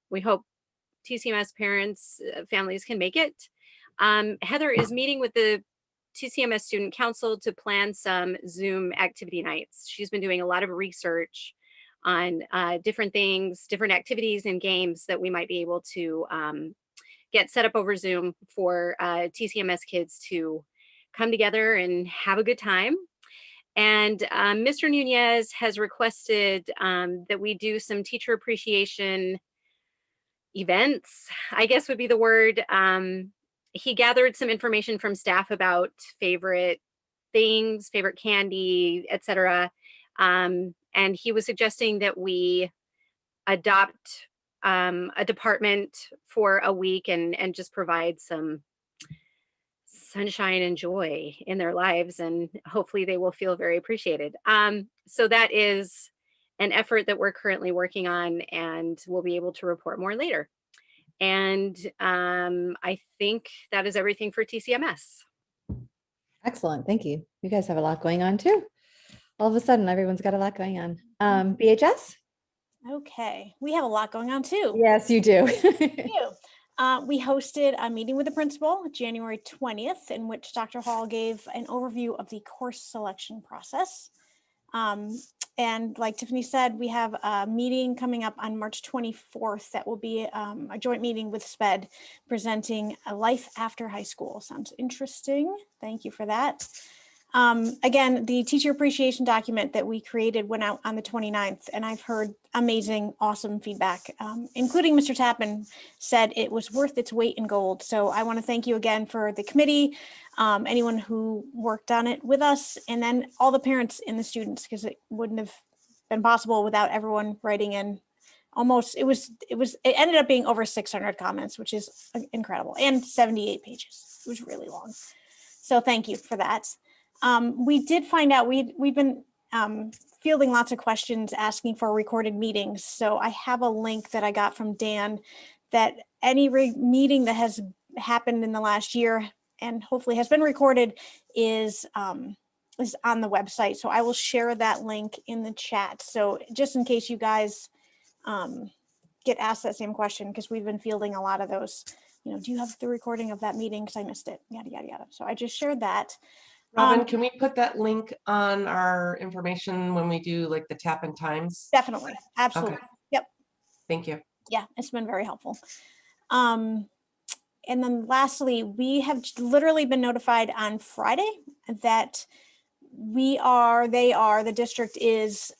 we hope TCMS parents, families can make it. Heather is meeting with the TCMS Student Council to plan some Zoom activity nights. She's been doing a lot of research on different things, different activities and games that we might be able to get set up over Zoom for TCMS kids to come together and have a good time. And Mr. Nunez has requested that we do some teacher appreciation events, I guess would be the word. He gathered some information from staff about favorite things, favorite candy, etc. And he was suggesting that we adopt a department for a week and just provide some sunshine and joy in their lives, and hopefully they will feel very appreciated. So that is an effort that we're currently working on, and we'll be able to report more later. And I think that is everything for TCMS. Excellent. Thank you. You guys have a lot going on too. All of a sudden, everyone's got a lot going on. BHS? Okay, we have a lot going on too. Yes, you do. We hosted a meeting with the principal January 20th, in which Dr. Hall gave an overview of the course selection process. And like Tiffany said, we have a meeting coming up on March 24th that will be a joint meeting with SPED presenting a life after high school. Sounds interesting. Thank you for that. Again, the teacher appreciation document that we created went out on the 29th, and I've heard amazing, awesome feedback, including Mr. Tappan said it was worth its weight in gold. So I want to thank you again for the committee, anyone who worked on it with us, and then all the parents and the students, because it wouldn't have been possible without everyone writing in. Almost, it ended up being over 600 comments, which is incredible, and 78 pages. It was really long. So thank you for that. We did find out we've been fielding lots of questions asking for recorded meetings. So I have a link that I got from Dan that any meeting that has happened in the last year and hopefully has been recorded is on the website. So I will share that link in the chat. So just in case you guys get asked that same question, because we've been fielding a lot of those, do you have the recording of that meeting? Because I missed it, yada, yada, yada. So I just shared that. Robin, can we put that link on our information when we do like the tap in times? Definitely. Absolutely. Okay. Yep. Thank you. Yeah, it's been very helpful. And then lastly, we have literally been notified on Friday that the district is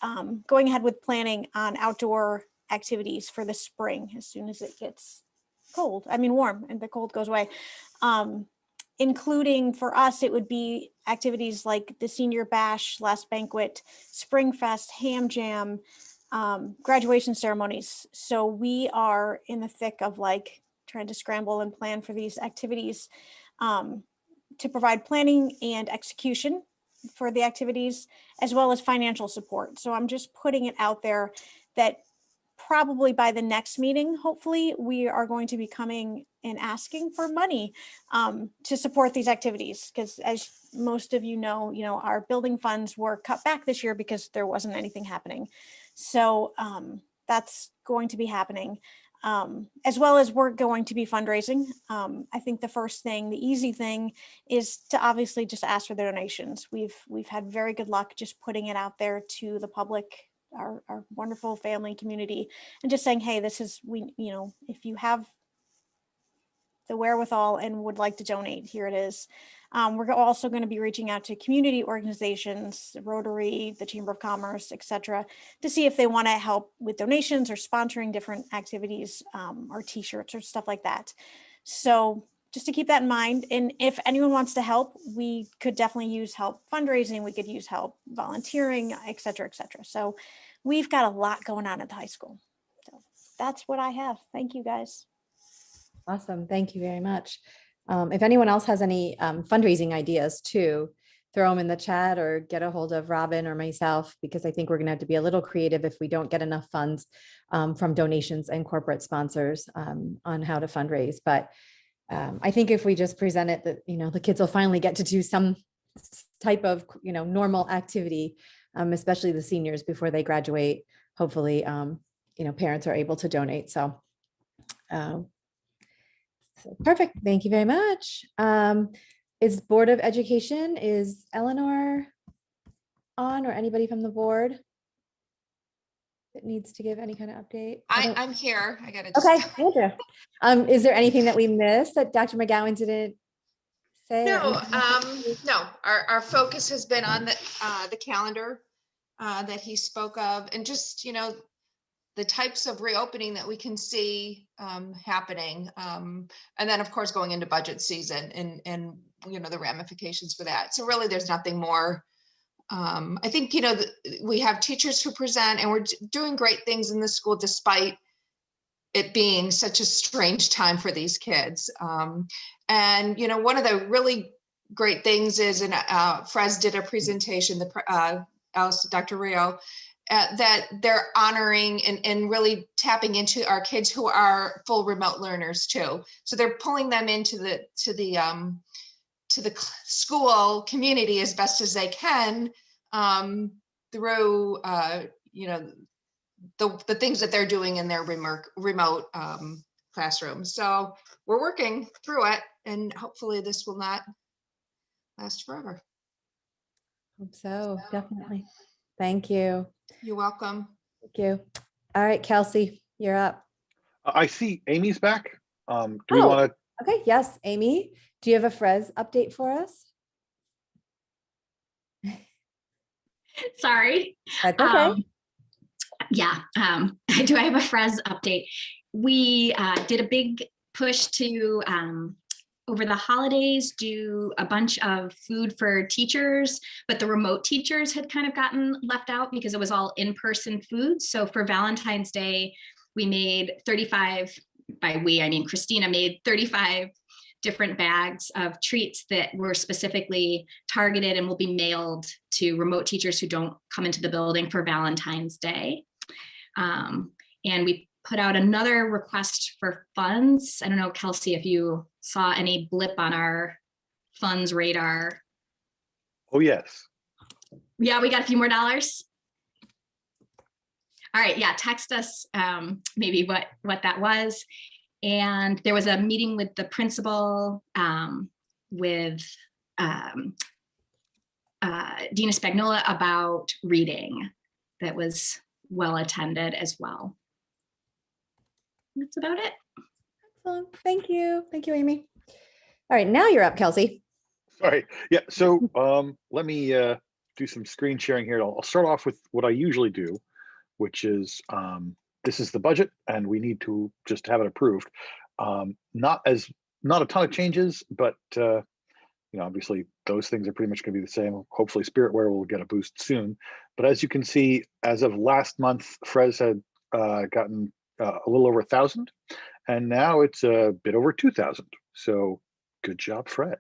going ahead with planning on outdoor activities for the spring as soon as it gets warm and the cold goes away. Including for us, it would be activities like the senior bash, last banquet, spring fest, ham jam, graduation ceremonies. So we are in the thick of like trying to scramble and plan for these activities to provide planning and execution for the activities, as well as financial support. So I'm just putting it out there that probably by the next meeting, hopefully, we are going to be coming and asking for money to support these activities. Because as most of you know, our building funds were cut back this year because there wasn't anything happening. So that's going to be happening. As well as we're going to be fundraising. I think the first thing, the easy thing, is to obviously just ask for the donations. We've had very good luck just putting it out there to the public, our wonderful family community, and just saying, hey, this is, if you have the wherewithal and would like to donate, here it is. We're also going to be reaching out to community organizations, Rotary, the Chamber of Commerce, etc., to see if they want to help with donations or sponsoring different activities or t-shirts or stuff like that. So just to keep that in mind. And if anyone wants to help, we could definitely use help fundraising. We could use help volunteering, etc., etc. So we've got a lot going on at the high school. So that's what I have. Thank you, guys. Awesome. Thank you very much. If anyone else has any fundraising ideas too, throw them in the chat or get a hold of Robin or myself, because I think we're going to have to be a little creative if we don't get enough funds from donations and corporate sponsors on how to fundraise. But I think if we just present it that, the kids will finally get to do some type of, normal activity, especially the seniors before they graduate. Hopefully, parents are able to donate. So perfect. Thank you very much. Is Board of Education, is Eleanor on, or anybody from the board that needs to give any kind of update? I'm here. I got to Okay, Andrew. Is there anything that we missed that Dr. McGowan didn't say? No, no. Our focus has been on the calendar that he spoke of, and just the types of reopening that we can see happening, and then of course going into budget season and the ramifications for that. So really, there's nothing more. I think we have teachers who present, and we're doing great things in the school despite it being such a strange time for these kids. And one of the really great things is, and Frez did a presentation, Dr. Rio, that they're honoring and really tapping into our kids who are full remote learners too. So they're pulling them into the school community as best as they can through the things that they're doing in their remote classrooms. So we're working through it, and hopefully this will not last forever. Hope so, definitely. Thank you. You're welcome. Thank you. All right, Kelsey, you're up. I see Amy's back. Do we want to? Okay, yes, Amy, do you have a Frez update for us? Sorry. That's okay. Do I have a Frez update? We did a big push to over the holidays do a bunch of food for teachers, but the remote teachers had kind of gotten left out because it was all in-person food. So for Valentine's Day, we made 35, by we, I mean Christina made 35 different bags of treats that were specifically targeted and will be mailed to remote teachers who don't come into the building for Valentine's Day. And we put out another request for funds. I don't know, Kelsey, if you saw any blip on our funds radar. Oh, yes. Yeah, we got a few more dollars. All right, yeah, text us maybe what that was. And there was a meeting with the principal, with Dina Spagnola about reading that was well attended as well. that's about it. Excellent. Thank you. Thank you, Amy. All right, now you're up, Kelsey. Sorry. Yeah. So let me do some screen sharing here. I'll start off with what I usually do, which is this is the budget, and we need to just have it approved. Not a ton of changes, but obviously those things are pretty much going to be the same. Hopefully, Spiritware will get a boost soon. But as you can see, as of last month, Frez had gotten a little over 1,000, and now it's a bit over 2,000. So good job, Frez.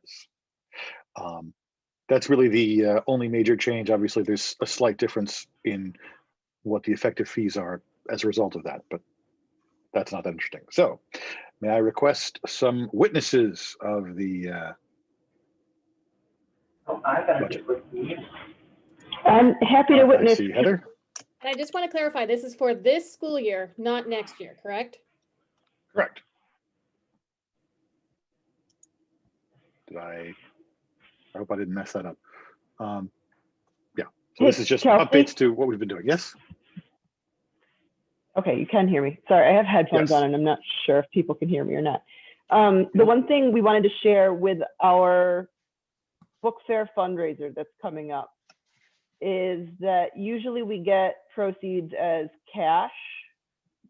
That's really the only major change. Obviously, there's a slight difference in what the effective fees are as a result of that, but that's not that interesting. So may I request some witnesses of the budget? I'm happy to I witness. see Heather. And I just want to clarify, this is for this school year, not next year, correct? Correct. I hope I didn't mess that up. Yeah, so this is just Kelsey? updates to what we've been doing. Yes? Okay, you can hear me. Sorry, I have headphones Yes. on and I'm not sure if people can hear me or not. The one thing we wanted to share with our book fair fundraiser that's coming up is that usually we get proceeds as cash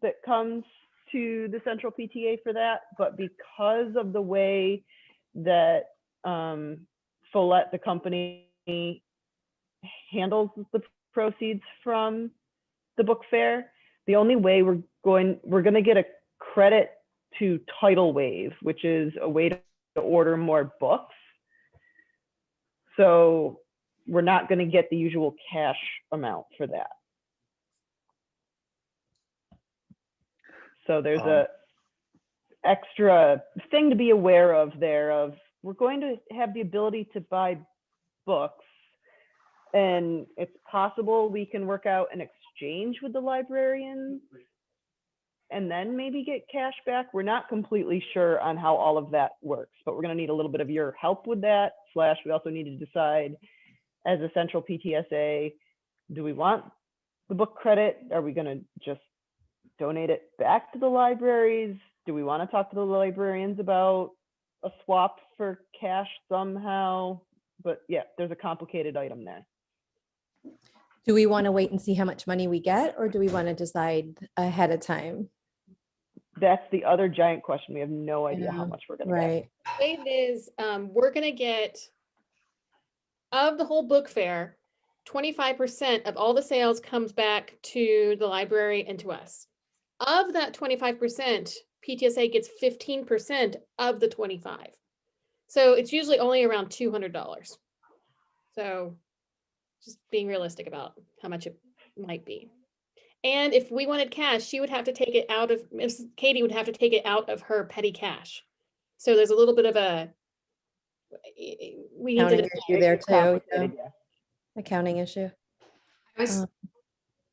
that comes to the central PTA for that, but because of the way that Follett, the company, handles the proceeds from the book fair, the only way we're going to get a credit to Tidal Wave, which is a way to order more books. So we're not going to get the usual cash amount for that. So there's a extra thing to be aware of there of we're going to have the ability to buy books, and it's possible we can work out an exchange with the librarians and then maybe get cash back. We're not completely sure on how all of that works, but we're going to need a little bit of your help with that. / we also need to decide as a central PTSA, do we want the book credit? Are we going to just donate it back to the libraries? Do we want to talk to the librarians about a swap for cash somehow? But yeah, there's a complicated item there. Do we want to wait and see how much money we get, or do we want to decide ahead of time? That's the other giant question. We have no idea how much we're going to get. Right. The way it is, we're going to get, of the whole book fair, 25% of all the sales comes back to the library and to us. Of that 25%, PTSA gets 15% of the 25. So it's usually only around $200. So just being realistic about how much it might be. And if we wanted cash, she would have to take it out of, Katie would have to take it out of her petty cash. So there's a little bit of a, we need Accounting to issue there too. Complicated, Yeah. Accounting issue. I was,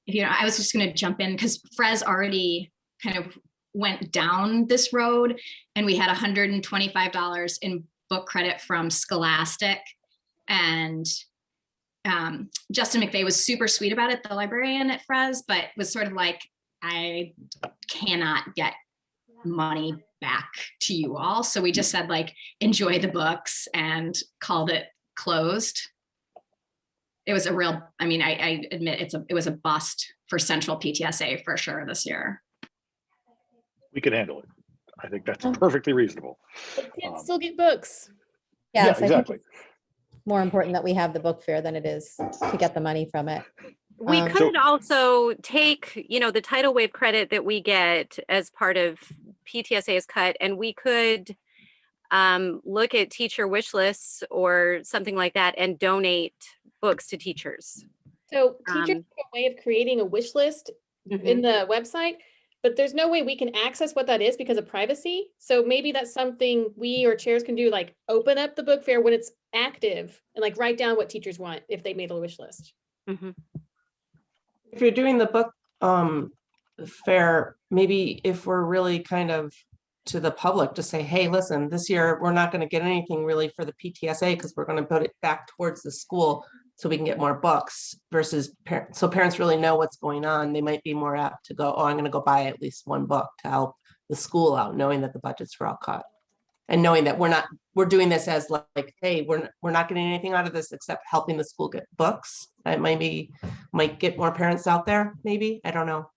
I was just going to jump in because Frez already kind of went down this road, and we had $125 in book credit from Scholastic, and Justin McVeigh was super sweet about it, the librarian at Frez, but was sort of like, I cannot get money back to you all. So we just said, like, enjoy the books, and called it closed. It was a real, I mean, I admit it was a bust for Central PTSA for sure this year. We can handle it. I think that's perfectly reasonable. But kids still get books. Yes, Yeah, I think exactly. it's more important that we have the book fair than it is to get the money from it. We could also take, the tidal wave credit that we get as part of PTSA's cut, and we could look at teacher wish lists or something like that and donate books to teachers. So teachers have a way of creating a wish list in the website, but there's no way we can access what that is because of privacy. So maybe that's something we or chairs can do, like open up the book fair when it's active and like write down what teachers want if they made a wish list. If you're doing the book fair, maybe if we're really kind of to the public to say, hey, listen, this year we're not going to get anything really for the PTSA because we're going to put it back towards the school so we can get more books, versus parents. So parents really know what's going on. They might be more apt to go, oh, I'm going to go buy at least one book to help the school out, knowing that the budgets were all cut. And knowing that we're doing this as like, hey, we're not getting anything out of this except helping the school get books. That might get more parents out there, maybe. I don't know.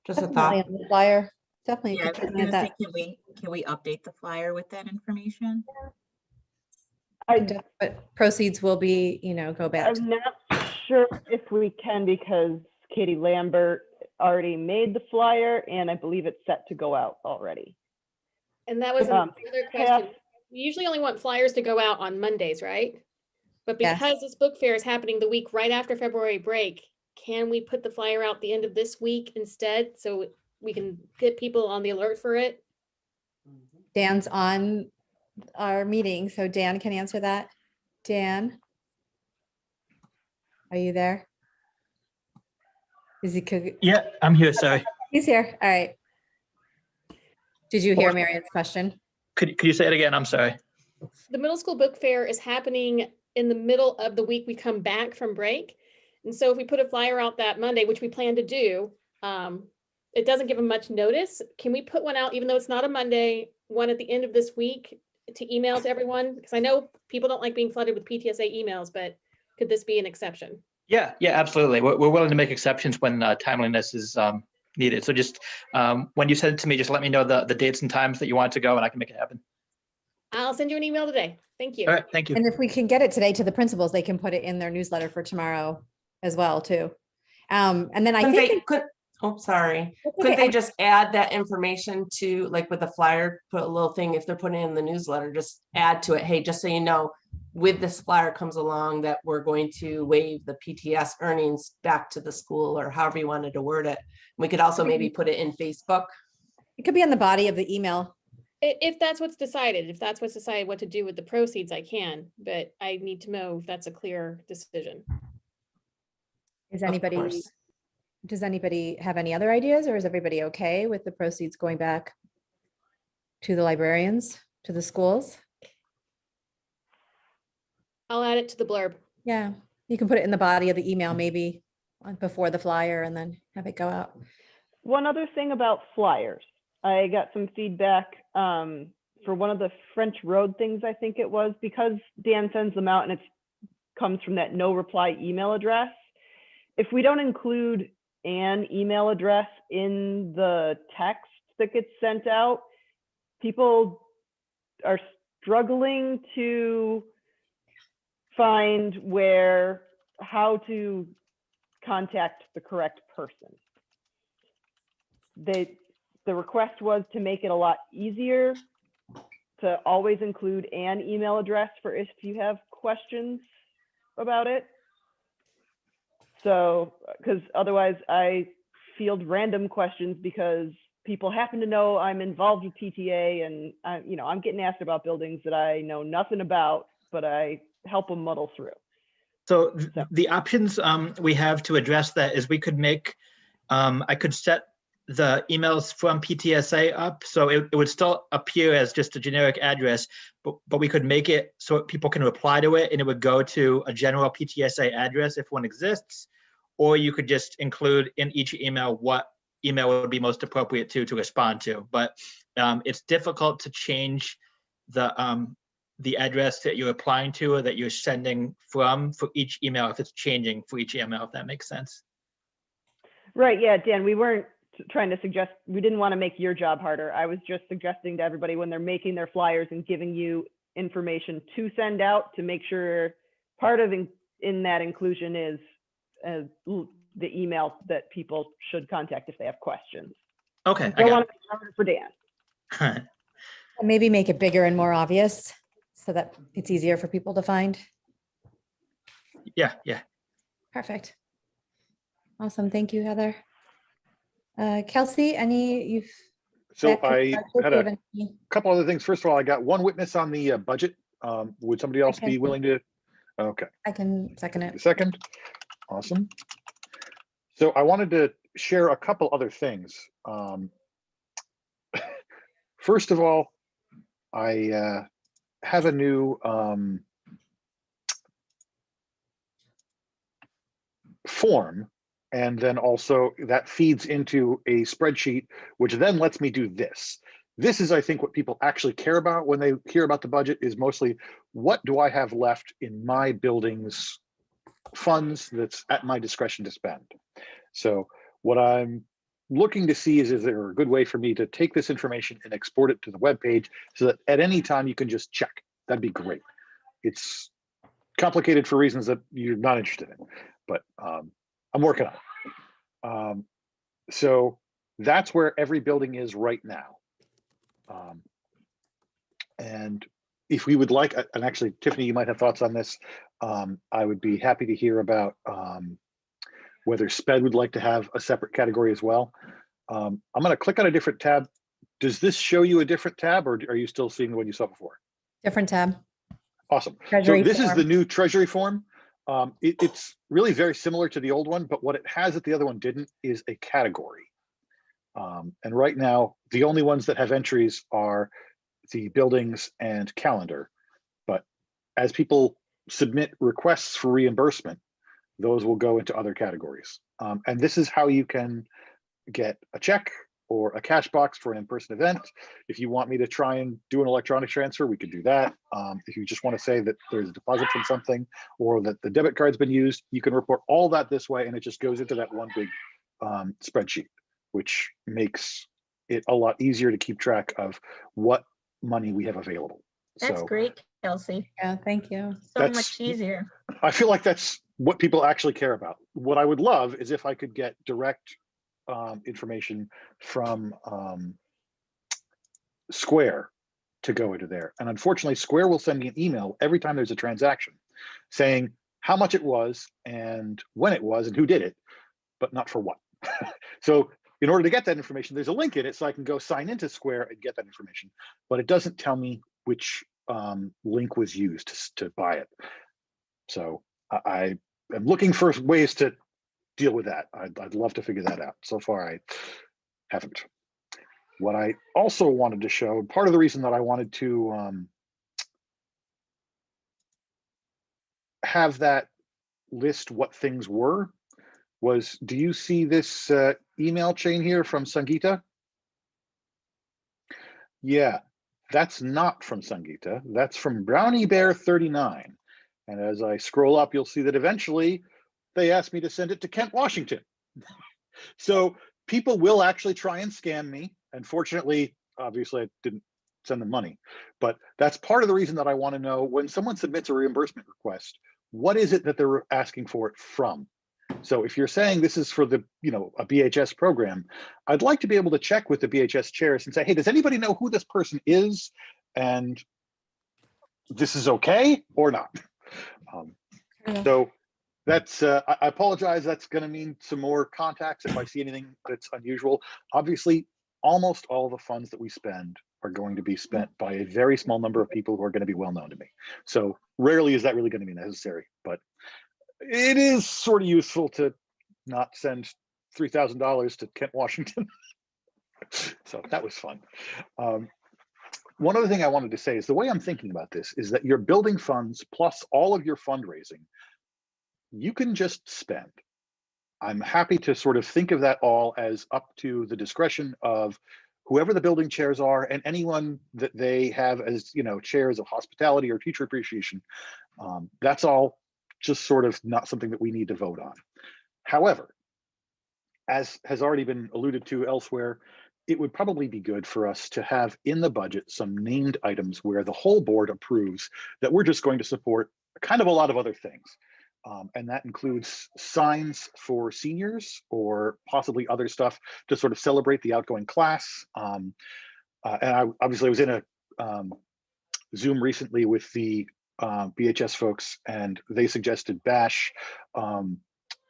Just a Definitely thought. on the flyer. Definitely. Yeah, I could was put in gonna say, that. can we update the flyer with that information? But proceeds will be, go back. I'm not sure if we can because Katie Lambert already made the flyer and I believe it's set to go out already. And that was Um, another question. We usually only want flyers to go out on Mondays, right? But Yes. because this book fair is happening the week right after February break, can we put the flyer out the end of this week instead? So we can get people on the alert for it? Dan's on our meeting, so Dan can answer that. Dan? Are you there? Is he cooking? Yeah, I'm here. Sorry. He's here. All right. Did you hear Marion's question? Could you say it again? I'm sorry. The middle school book fair is happening in the middle of the week we come back from break. And so if we put a flyer out that Monday, which we plan to do, it doesn't give them much notice. Can we put one out, even though it's not a Monday, one at the end of this week to email to everyone? Because I know people don't like being flooded with PTSA emails, but could this be an exception? Yeah, absolutely. We're willing to make exceptions when timeliness is needed. So just when you send it to me, just let me know the dates and times that you want to go and I can make it happen. I'll send you an email today. Thank you. All right, thank you. And if we can get it today to the principals, they can put it in their newsletter for tomorrow as well, too. And then I Couldn't think sorry. That's Could okay. they just add that information to, like with the flyer, put a little thing, if they're putting it in the newsletter, just add to it, hey, just so you know, with this flyer comes along that we're going to waive the PTS earnings back to the school, or however you wanted to word it. We could also maybe put it in Facebook. it could be on the body of the email. If that's what's decided, what to do with the proceeds, I can, but I need to know if that's a clear decision. Does anybody have any other ideas, or is everybody okay with the proceeds going back to the librarians, to the schools? I'll add it to the blurb. Yeah, you can put it in the body of the email, maybe before the flyer, and then have it go out. One other thing about flyers, I got some feedback for one of the French Road things, I think it was, because Dan sends them out and it comes from that no reply email address. If we don't include an email address in the text that gets sent out, people are struggling to find how to contact the correct person. The request was to make it a lot easier to always include an email address for if you have questions about it. So, because otherwise I field random questions because people happen to know I'm involved with PTA, and I'm getting asked about buildings that I know nothing about, but I help them muddle through. So the options we have to address that is we could make, I could set the emails from PTSA up, so it would still appear as just a generic address, but we could make it so people can reply to it and it would go to a general PTSA address if one exists, or you could just include in each email what email would be most appropriate to respond to. But it's difficult to change the address that you're applying to or that you're sending from for each email if it's changing for each email, if that makes sense. Right, yeah, Dan, we weren't trying to suggest, we didn't want to make your job harder. I was just suggesting to everybody when they're making their flyers and giving you information to send out, to make sure part of in that inclusion is the email that people should contact if they have questions. Okay, I don't want to make it harder for Dan. Maybe make it bigger and more obvious so that it's easier for people to find. Yeah. Perfect. Awesome. Thank you, Heather. Kelsey, So I had a couple other things. First of all, I got one witness on the budget. Would somebody else be willing to? Okay. I can second it. Second. Awesome. So I wanted to share a couple other things. First of all, I have a new form And then also that feeds into a spreadsheet, which then lets me do this. This is, I think, what people actually care about when they hear about the budget is mostly what do I have left in my building's funds that's at my discretion to spend. So what I'm looking to see is there a good way for me to take this information and export it to the web page so that at any time you can just check. That'd be great. It's complicated for reasons that you're not interested in, but I'm working on it. So that's where every building is right now. And if we would like, and actually, Tiffany, you might have thoughts on this. I would be happy to hear about whether SPED would like to have a separate category as well. I'm going to click on a different tab. Does this show you a different tab, or are you still seeing the one you saw before? Different tab. Awesome. Treasury So this is Form. the new Treasury Form. It's really very similar to the old one, but what it has that the other one didn't is a category. And right now, the only ones that have entries are the buildings and calendar. But as people submit requests for reimbursement, those will go into other categories. And this is how you can get a check or a cash box for an in-person event. If you want me to try and do an electronic transfer, we could do that. If you just want to say that there's a deposit from something or that the debit card's been used, you can report all that this way, and it just goes into that one big spreadsheet, which makes it a lot easier to keep track of what money we have available. That's So great, Kelsey. Yeah, thank you. So much easier. I feel like that's what people actually care about. What I would love is if I could get direct information from Square to go into there. And unfortunately, Square will send me an email every time there's a transaction saying how much it was and when it was and who did it, but not for what. So in order to get that information, there's a link in it so I can go sign into Square and get that information, but it doesn't tell me which link was used to buy it. So I am looking for ways to deal with that. I'd love to figure that out. So far, I haven't. What I also wanted to show, part of the reason that I wanted to have that list what things were was, do you see this email chain here from Sangeeta? Yeah, that's not from Sangeeta. That's from Brownie Bear 39. And as I scroll up, you'll see that eventually they asked me to send it to Kent, Washington. So people will actually try and scam me. And fortunately, obviously I didn't send them money, but that's part of the reason that I want to know when someone submits a reimbursement request, what is it that they're asking for it from? So if you're saying this is for the, a BHS program, I'd like to be able to check with the BHS chairs and say, hey, does anybody know who this person is? And this is okay or not? So that's, I apologize, that's going to mean some more contacts if I see anything that's unusual. Obviously, almost all the funds that we spend are going to be spent by a very small number of people who are going to be well known to me. So rarely is that really going to be necessary, but it is sort of useful to not send $3,000 to Kent, Washington. So that was fun. One other thing I wanted to say is the way I'm thinking about this is that your building funds plus all of your fundraising, you can just spend. I'm happy to sort of think of that all as up to the discretion of whoever the building chairs are and anyone that they have as, chairs of hospitality or teacher appreciation. That's all just sort of not something that we need to vote on. However, as has already been alluded to elsewhere, it would probably be good for us to have in the budget some named items where the whole board approves that we're just going to support kind of a lot of other things. And that includes signs for seniors or possibly other stuff to sort of celebrate the outgoing class. And I obviously was in a Zoom recently with the BHS folks, and they suggested BASH,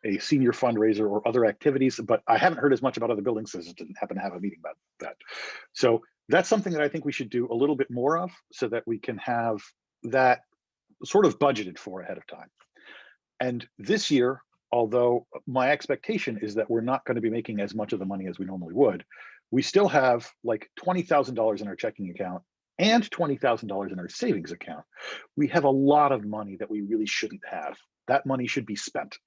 a senior fundraiser or other activities, but I haven't heard as much about other buildings because I didn't happen to have a meeting about that. So that's something that I think we should do a little bit more of so that we can have that sort of budgeted for ahead of time. And this year, although my expectation is that we're not going to be making as much of the money as we normally would, we still have like $20,000 in our checking account and $20,000 in our savings account. We have a lot of money that we really shouldn't have. That money should be spent.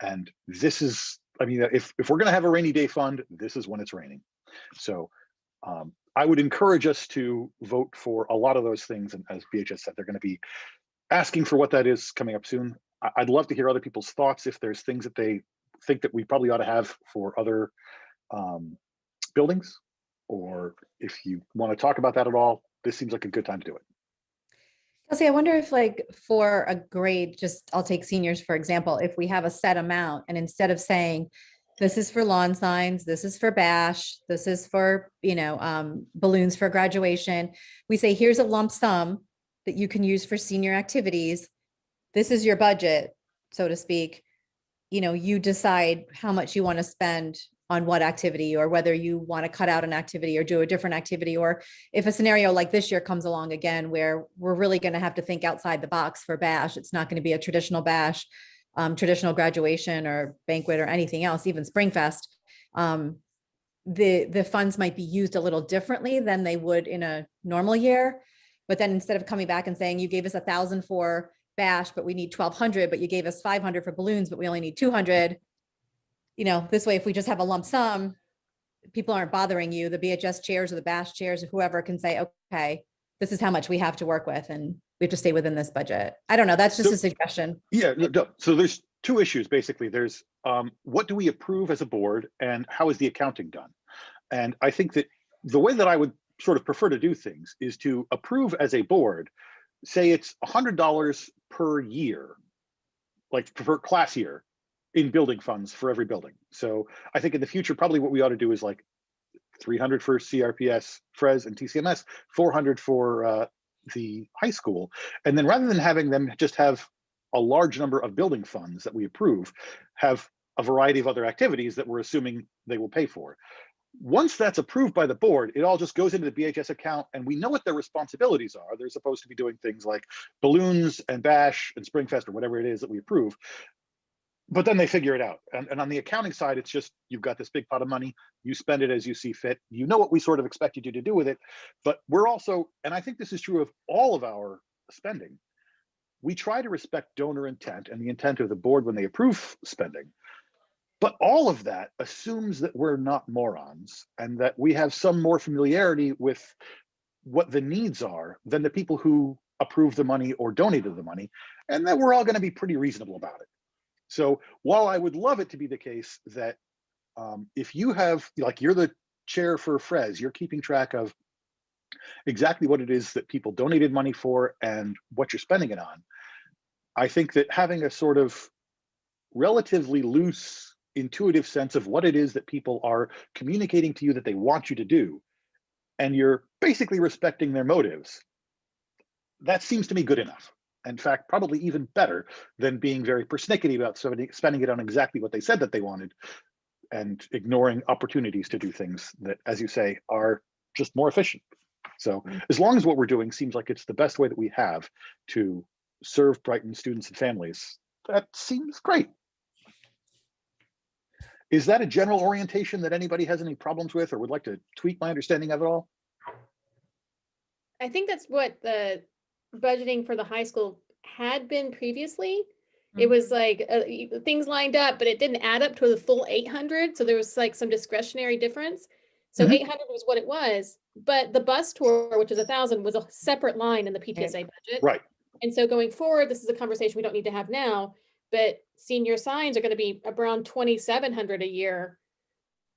And this is I mean, if we're going to have a rainy day fund, this is when it's raining. So I would encourage us to vote for a lot of those things. And as BHS said, they're going to be asking for what that is coming up soon. I'd love to hear other people's thoughts if there's things that they think that we probably ought to have for other buildings, or if you want to talk about that at all, this seems like a good time to do it. Kelsey, I wonder if like for a grade, just I'll take seniors, for example, if we have a set amount and instead of saying, this is for lawn signs, this is for bash, this is for, balloons for graduation, we say, here's a lump sum that you can use for senior activities. This is your budget, so to speak. You decide how much you want to spend on what activity, or whether you want to cut out an activity or do a different activity. Or if a scenario like this year comes along again, where we're really going to have to think outside the box for bash, it's not going to be a traditional bash, traditional graduation or banquet or anything else, even Springfest. The funds might be used a little differently than they would in a normal year. But then instead of coming back and saying, you gave us 1,000 for bash, but we need 1,200, but you gave us 500 for balloons, but we only need 200. This way, if we just have a lump sum, people aren't bothering you. The BHS chairs or the bash chairs or whoever can say, okay, this is how much we have to work with, and we have to stay within this budget. I don't know. That's just a suggestion. Yeah. No, so there's two issues, basically. There's what do we approve as a board, and how is the accounting done? And I think that the way that I would sort of prefer to do things is to approve as a board, say it's $100 per year, like per class year, in building funds for every building. So I think in the future, probably what we ought to do is like 300 for CRPS, FRES, and TCMS, 400 for the high school. And then rather than having them just have a large number of building funds that we approve, have a variety of other activities that we're assuming they will pay for. Once that's approved by the board, it all just goes into the BHS account, and we know what their responsibilities are. They're supposed to be doing things like balloons and bash and Springfest or whatever it is that we approve. But then they figure it out. And on the accounting side, it's just, you've got this big pot of money, you spend it as you see fit. You know what we sort of expected you to do with it. But we're also, and I think this is true of all of our spending, we try to respect donor intent and the intent of the board when they approve spending. But all of that assumes that we're not morons and that we have some more familiarity with what the needs are than the people who approve the money or donated the money, and that we're all going to be pretty reasonable about it. So while I would love it to be the case that if you have, like, you're the chair for FRES, you're keeping track of exactly what it is that people donated money for and what you're spending it on, I think that having a sort of relatively loose, intuitive sense of what it is that people are communicating to you that they want you to do, and you're basically respecting their motives, that seems to me good enough. In fact, probably even better than being very persnickety about spending it on exactly what they said that they wanted and ignoring opportunities to do things that, as you say, are just more efficient. So as long as what we're doing seems like it's the best way that we have to serve Brighton students and families, that seems great. Is that a general orientation that anybody has any problems with or would like to tweak my understanding of it all? I think that's what the budgeting for the high school had been previously. It was like things lined up, but it didn't add up to the full 800. So there was like some discretionary difference. So 800 was what it was, but the bus tour, which is 1,000, was a separate line in the PTSA budget. Right. And so going forward, this is a conversation we don't need to have now, but senior signs are going to be around 2,700 a year.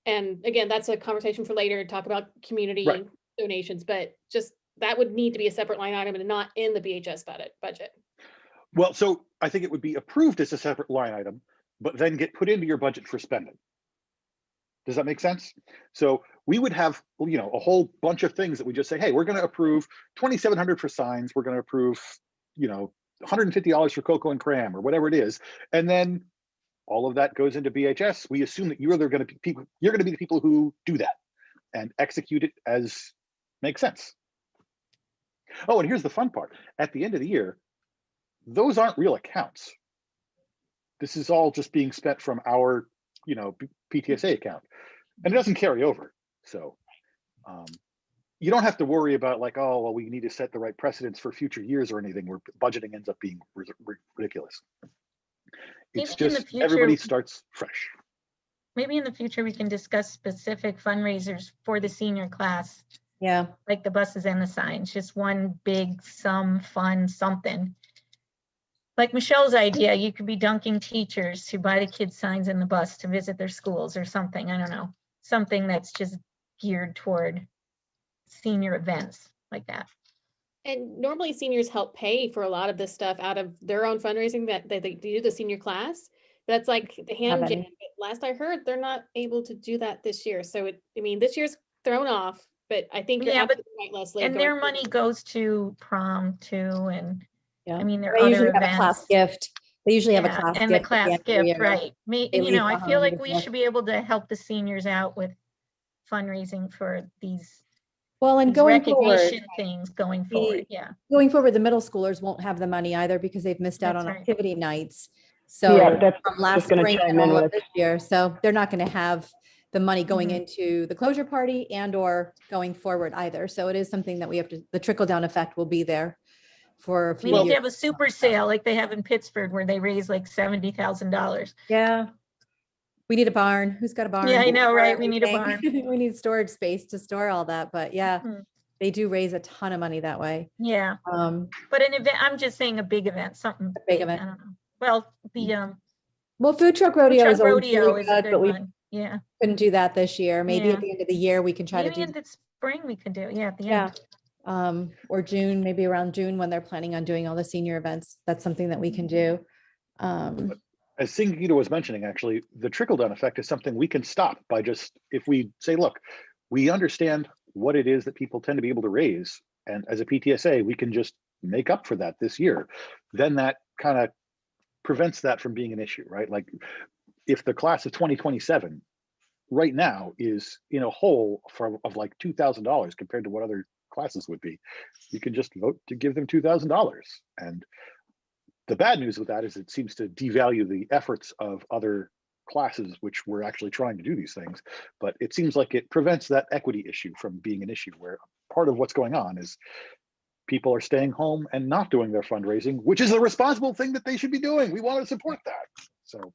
And again, that's a conversation for later to talk about community donations, but just that would need to be a separate line item and not in the BHS budget. Well, so I think it would be approved as a separate line item, but then get put into your budget for spending. Does that make sense? So we would have, a whole bunch of things that we just say, hey, we're going to approve 2,700 for signs. We're going to approve, $150 for cocoa and cram or whatever it is. And then all of that goes into BHS. We assume that you're going to be the people who do that and execute it as makes sense. Oh, and here's the fun part. At the end of the year, those aren't real accounts. This is all just being spent from our, PTSA account, and it doesn't carry over. So you don't have to worry about like, oh, well, we need to set the right precedents for future years or anything where budgeting ends up being ridiculous. It's Even in just the future, everybody starts fresh. maybe in the future we can discuss specific fundraisers for the senior class, Yeah, like the buses and the signs, just one big sum fund something. Like Michelle's idea, you could be dunking teachers to buy the kids signs in the bus to visit their schools or something. I don't know. Something that's just geared toward senior events like that. And normally seniors help pay for a lot of this stuff out of their own fundraising that they do, the senior class. That's like the hand Have jam. any. Last I heard, they're not able to do that this year. So I mean, this year's thrown off, but I think you're Yeah, but- absolutely right, Leslie. And going their money forward. goes to prom too, and yeah. I mean, there are They usually other have a class events. gift. They usually have a Yeah, class and the gift. at class end of the gift, year. right? They You leave know, I feel behind like a we gift. should be able to help the seniors out with fundraising for these Well, and going forward, recognition things going forward. Yeah, the middle schoolers won't have the money either because they've missed out That's on right. activity nights. So Yeah, that's from what I was last gonna spring chime and in all of with. this year, so they're not going to have the money going Mhm. into the closure party and or going forward either. So it is something that we have to, the trickle down effect will be there for a we few need to years. have a super sale like they have in Pittsburgh where they raise like $70,000. Yeah. We need a barn. Who's got a barn? Yeah, I know, Store right? We need a everything. We need storage space to store all that, but yeah, Mhm. they do raise a ton of money that way. Yeah, Um, but an event, I'm just saying a big event, something big big. event. I don't know. Well, the well, food truck food rodeo truck is always rodeo really is a good, good but we one. Yeah, couldn't do that this year. Maybe Yeah. at the end of the year, we can try maybe to in do, the spring we could do. Yeah, at the yeah. end. Or June, maybe around June when they're planning on doing all the senior events. That's something that we can do. As Singita was mentioning, actually, the trickle down effect is something we can stop by just, if we say, look, we understand what it is that people tend to be able to raise. And as a PTSA, we can just make up for that this year. Then that kind of prevents that from being an issue, right? Like if the class of 2027 right now is in a hole of like $2,000 compared to what other classes would be, you can just vote to give them $2,000. And the bad news with that is it seems to devalue the efforts of other classes which were actually trying to do these things. But it seems like it prevents that equity issue from being an issue, where part of what's going on is people are staying home and not doing their fundraising, which is a responsible thing that they should be doing. We want to support that. So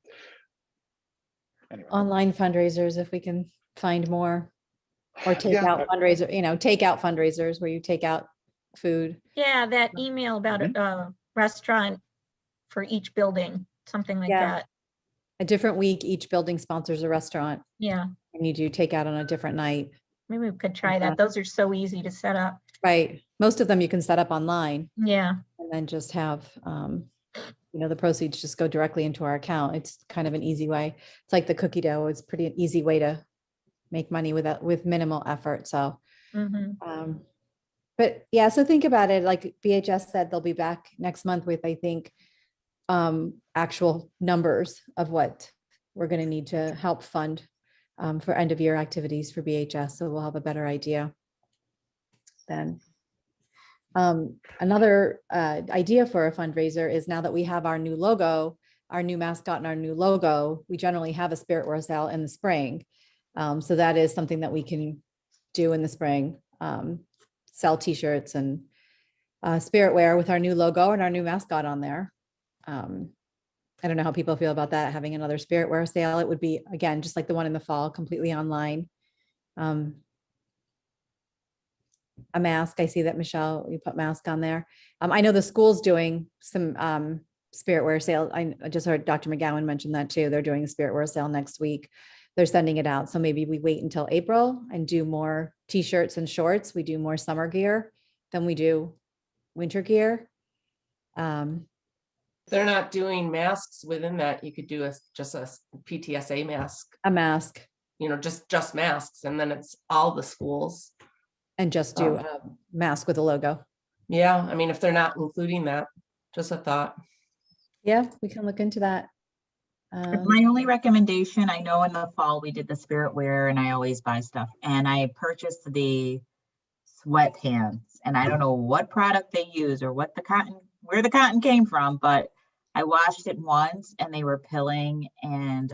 anyway. Online fundraisers, if we can find more, or take Yeah, out fundraiser, take out fundraisers where you take out food. Yeah, that email about a restaurant for each building, something like Yeah. that. A different week, each building sponsors a restaurant Yeah, and you do take out on a different night. maybe we could try Yeah. that. Those are so easy to set up. Right. Most of them you can set up online Yeah, and then just have, the proceeds just go directly into our account. It's kind of an easy way. It's like the cookie dough. It's pretty an easy way to make money with minimal effort. So, mhm. but yeah, so think about it. Like BHS said, they'll be back next month with, I think, actual numbers of what we're going to need to help fund for end of year activities for BHS. So we'll have a better idea then. Another idea for a fundraiser is, now that we have our new logo, our new mascot and our new logo, we generally have a spirit wear sale in the spring. So that is something that we can do in the spring, sell t-shirts and spirit wear with our new logo and our new mascot on there. I don't know how people feel about that, having another spirit wear sale. It would be, again, just like the one in the fall, completely online. A mask. I see that, Michelle, you put mask on there. I know the school's doing some spirit wear sale. I just heard Dr. McGowan mention that too. They're doing a spirit wear sale next week. They're sending it out. So maybe we wait until April and do more t-shirts and shorts. We do more summer gear than we do winter gear. They're not doing masks within that. You could do just a PTSA mask. A mask. Just masks, and then it's all the schools. And just do a mask with a logo. Yeah, I mean, if they're not including that, just a thought. Yeah, we can look into that. My only recommendation, I know in the fall we did the spirit wear and I always buy stuff, and I purchased the sweatpants, and I don't know what product they use or where the cotton came from, but I washed it once and they were pilling and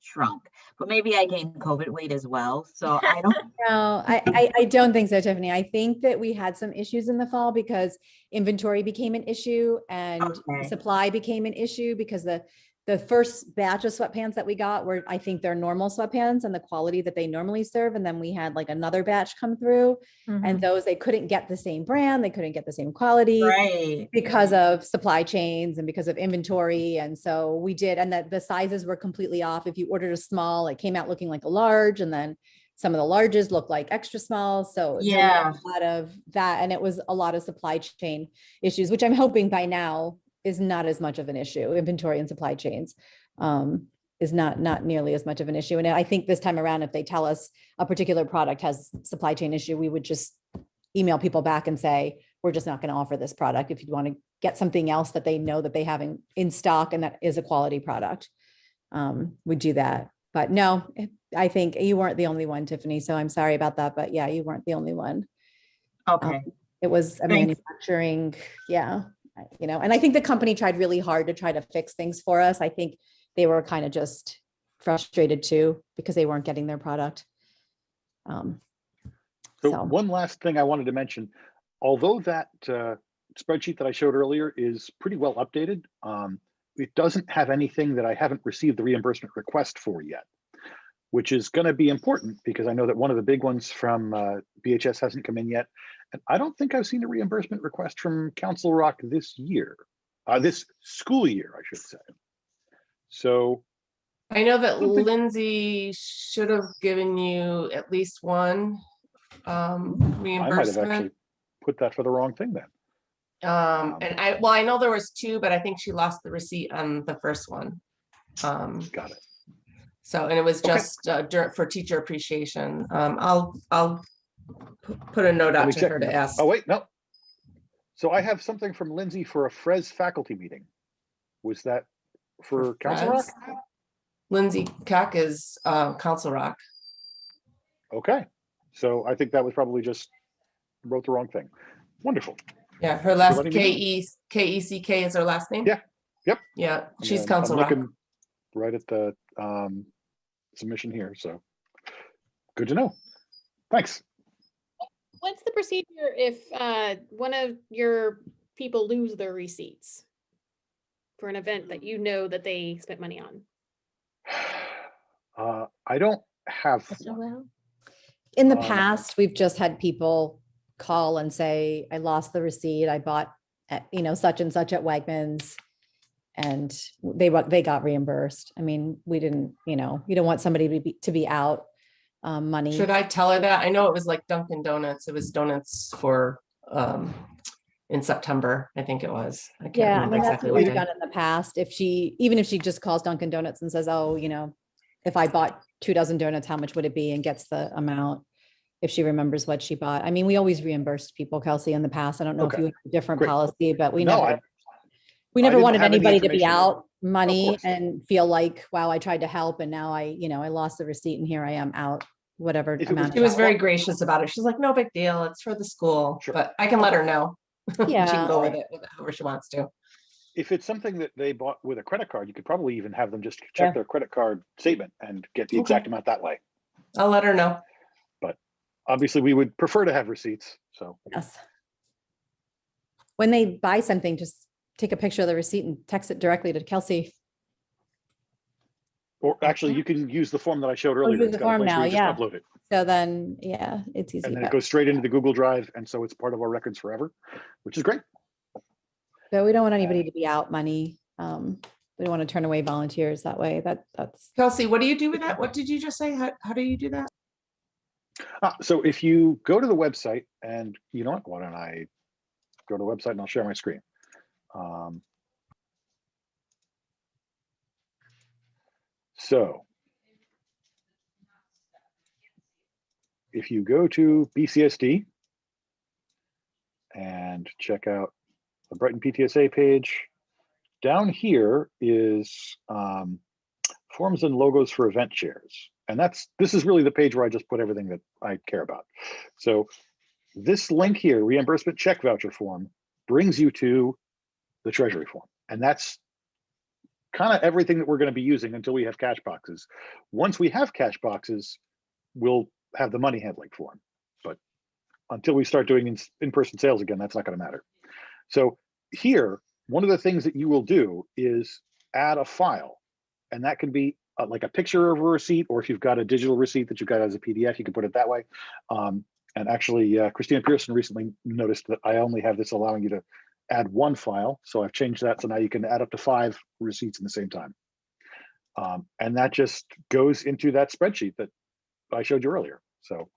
shrunk. But maybe I gained COVID weight as well. So I don't No, I don't think so, Tiffany. I think that we had some issues in the fall because inventory became an issue and Okay. supply became an issue because the the first batch of sweatpants that we got were, I think they're normal sweatpants and the quality that they normally serve. And then we had like another batch come through, and those, they couldn't get the same brand, they couldn't get the same quality Right. because of supply chains and because of inventory. And so we did, and that the sizes were completely off. If you ordered a small, it came out looking like a large, and then some of the larges looked like extra small. So there Yeah. was a lot of that. And it was a lot of supply chain issues, which I'm hoping by now is not as much of an issue. Inventory and supply chains is not nearly as much of an issue. And I think this time around, if they tell us a particular product has supply chain issue, we would just email people back and say, we're just not going to offer this product. If you want to get something else that they know that they have in stock and that is a quality product, we do that. But no, I think you weren't the only one, Tiffany. So I'm sorry about that. But yeah, you weren't the only one. Okay. It was a Thanks. manufacturing, yeah. You know, and I think the company tried really hard to try to fix things for us. I think they were kind of just frustrated too, because they weren't getting their product. So one last thing I wanted to mention, although that spreadsheet that I showed earlier is pretty well updated, it doesn't have anything that I haven't received the reimbursement request for yet, which is going to be important because I know that one of the big ones from BHS hasn't come in yet. And I don't think I've seen a reimbursement request from Council Rock this year, this school year, I should say. So I know that Lindsay should have given you at least one I might have reimbursement. actually put that for the wrong thing then. And I know there was two, but I think she lost the receipt on the first one. Got it. So, and it was just for teacher appreciation. I'll put a note Let out me to check her to now. ask. Oh, wait, no. So I have something from Lindsay for a FRES faculty meeting. Was that for Council Rock? Friends. Lindsay Keck is Council Rock. Okay. So I think that was probably just wrote the wrong thing. Wonderful. Yeah, her last letting me K-E-C-K is her last name. Yeah. Yep. Yeah, she's And Council I'm Rock. looking right at the submission here. So good to know. Thanks. What's the procedure if one of your people lose their receipts for an event that you know that they spent money on? I don't have one. In the past, we've just had people call and say, I lost the receipt. I bought at, such and such at Wegmans, and they got reimbursed. I mean, we didn't, you don't want somebody to be out money. Should I tell her that? I know it was like Dunkin' Donuts. It was donuts for in September, I think it was. I can't Yeah, remember that's exactly what what we've day. done in the past. Even if she just calls Dunkin' Donuts and says, oh, if I bought 2 dozen donuts, how much would it be? And gets the amount, if she remembers what she bought. I mean, we always reimbursed people, Kelsey, in the past. I don't know if you have a different Great. policy, but we No, never didn't wanted have any anybody to be information. out money course. and feel like, wow, I tried to help and now I lost the receipt and here I am out, whatever If it amount. She was very gracious about it. She's like, no big deal. It's for the school, Sure. but I can let her know. She Yeah. can go with it however she wants to. If it's something that they bought with a credit card, you could probably even have them just check their credit card statement and get the Okay. exact amount that way. I'll let her know. But obviously we would prefer to have receipts. So Yes. When they buy something, just take a picture of the receipt and text it directly to Kelsey. or actually you can use the form that I showed earlier. use It's the got a form place where now, you just yeah. upload it. So then, yeah, it's easy. And then but- it goes straight into the Google Drive. And so it's part of our records forever, which is great. But we don't want anybody to be out money. We don't want to turn away volunteers that way. That's Kelsey, what do you do with that? What did you just say? How do you do that? So if you go to the website and you know what, why don't I go to the website and I'll share my screen. So if you go to BCSD and check out the Brighton PTSA page, down here is forms and logos for event chairs. And this is really the page where I just put everything that I care about. So this link here, reimbursement check voucher form, brings you to the Treasury Form. And that's kind of everything that we're going to be using until we have cash boxes. Once we have cash boxes, we'll have the money handling form. But until we start doing in-person sales again, that's not going to matter. So here, one of the things that you will do is add a file and that can be like a picture of a receipt, or if you've got a digital receipt that you've got as a PDF, you can put it that way. And actually, Christina Pearson recently noticed that I only have this allowing you to add one file. So I've changed that. So now you can add up to 5 receipts in the same time. And that just goes into that spreadsheet that I showed you earlier. So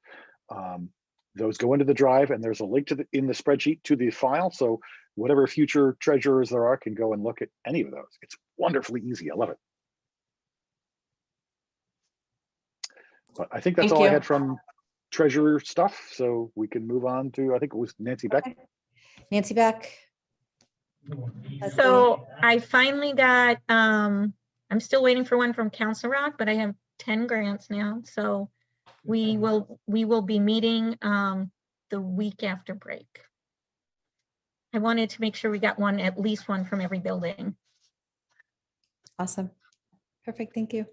those go into the drive, and there's a link to in the spreadsheet to the file. So whatever future treasurers there are can go and look at any of those. It's wonderfully easy. I love it. But I think that's Thank all I you. had from treasurer stuff. So we can move on to, I think it was Nancy Beck. Okay. Nancy Beck. So I finally got, I'm still waiting for one from Council Rock, but I have 10 grants now. So we will be meeting the week after break. I wanted to make sure we got one, at least one from every building. Awesome. Perfect. Thank you.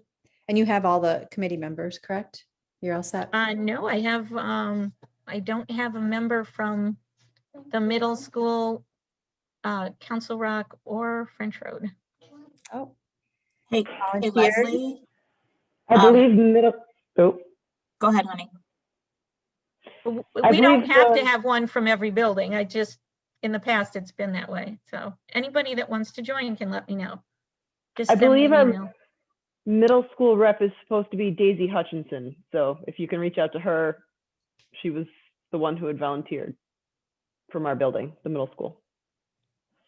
And you have all the committee members, correct? You're all set? No, I have, I don't have a member from the middle school, Council Rock or French Road. Oh, Hey, hey, Leslie. I believe middle, oh, Go ahead, honey. We don't believe have the- to have one from every building. I just, in the past, it's been that way. So anybody that wants to join can let me know. Just I send me believe an our email. middle school rep is supposed to be Daisy Hutchinson. So if you can reach out to her, she was the one who had volunteered from our building, the middle school.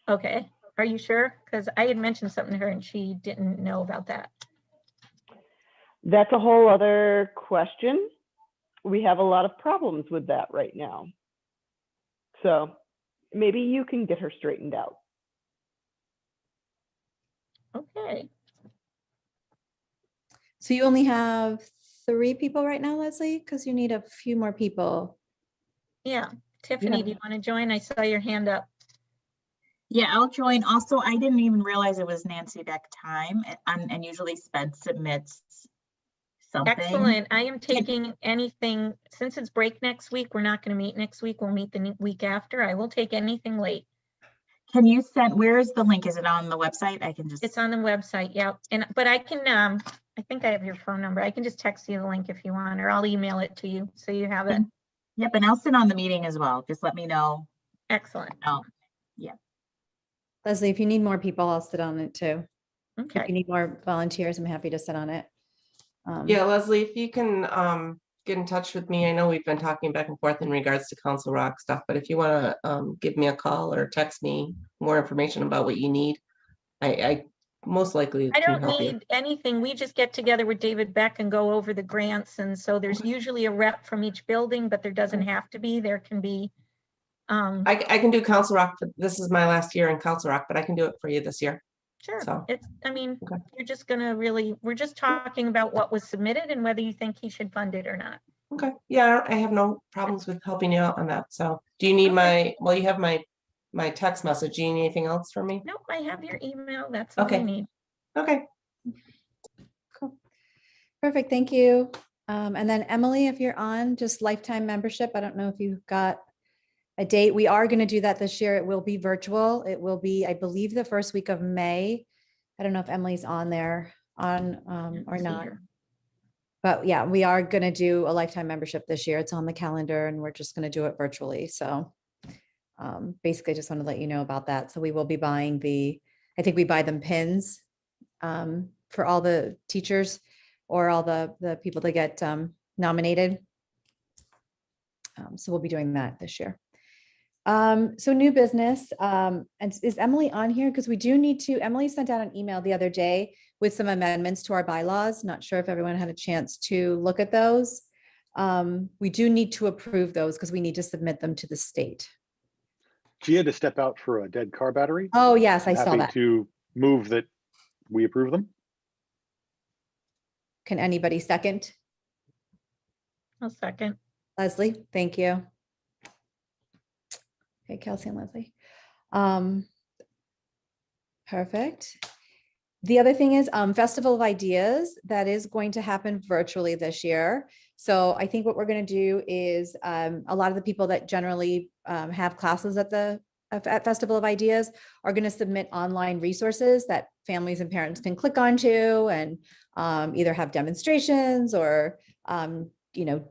Okay, are you sure? Because I had mentioned something to her and she didn't know about that. That's a whole other question. We have a lot of problems with that right now. So maybe you can get her straightened out. Okay, so you only have 3 people right now, Leslie? Because you need a few more people. yeah. Tiffany, Yeah. do you want to join? I saw your hand up. Yeah, I'll join. Also, I didn't even realize it was Nancy Beck time, and usually Sped submits something. Excellent. I am taking anything, since it's break next week, we're not going to meet next week. We'll meet the week after. I will take anything late. Can you send, where is the link? Is it on the website? I can just. It's on the website, yeah. But I can, I think I have your phone number. I can just text you the link if you want, or I'll email it to you so you have it. Yep, and I'll sit on the meeting as well. Just let me know. Excellent. Leslie, if you need more people, I'll sit on it too. If Okay. you need more volunteers, I'm happy to sit on it. Yeah, Leslie, if you can get in touch with me, I know we've been talking back and forth in regards to Council Rock stuff, but if you want to give me a call or text me more information about what you need, I most likely I can don't help you. need anything. We just get together with David Beck and go over the grants. And so there's usually a rep from each building, but there doesn't have to be. There can be. I can do Council Rock. This is my last year in Council Rock, but I can do it for you this year. Sure. So. It's, I mean, Okay. you're just gonna really, we're just talking about what was submitted and whether you think he should fund it or not. Okay, yeah, I have no problems with helping you out on that. So do you need Okay. well, you have my text message. Do you need anything else from me? Nope, I have your email. That's all I Okay. need. Okay. Cool. Perfect. Thank you. And then Emily, if you're on, just lifetime membership. I don't know if you've got a date. We are going to do that this year. It will be virtual. It will be, I believe, the first week of May. I don't know if Emily's on there or not. But yeah, we are going to do a lifetime membership this year. It's on the calendar and we're just going to do it virtually. So basically just want to let you know about that. So we will be buying I think we buy them pins for all the teachers or all the people that get nominated. So we'll be doing that this year. So new business, and is Emily on here? Because we do need to, Emily sent out an email the other day with some amendments to our bylaws. Not sure if everyone had a chance to look at those. We do need to approve those because we need to submit them to the state. She had to step out for a dead car battery. Oh, yes, I I'm saw happy that. to move that we approve them. Can anybody second? I'll second. Leslie, thank you. Okay, Kelsey and Leslie. Perfect. The other thing is Festival of Ideas that is going to happen virtually this year. So I think what we're going to do is a lot of the people that generally have classes at the at Festival of Ideas are going to submit online resources that families and parents can click onto and either have demonstrations or, you know,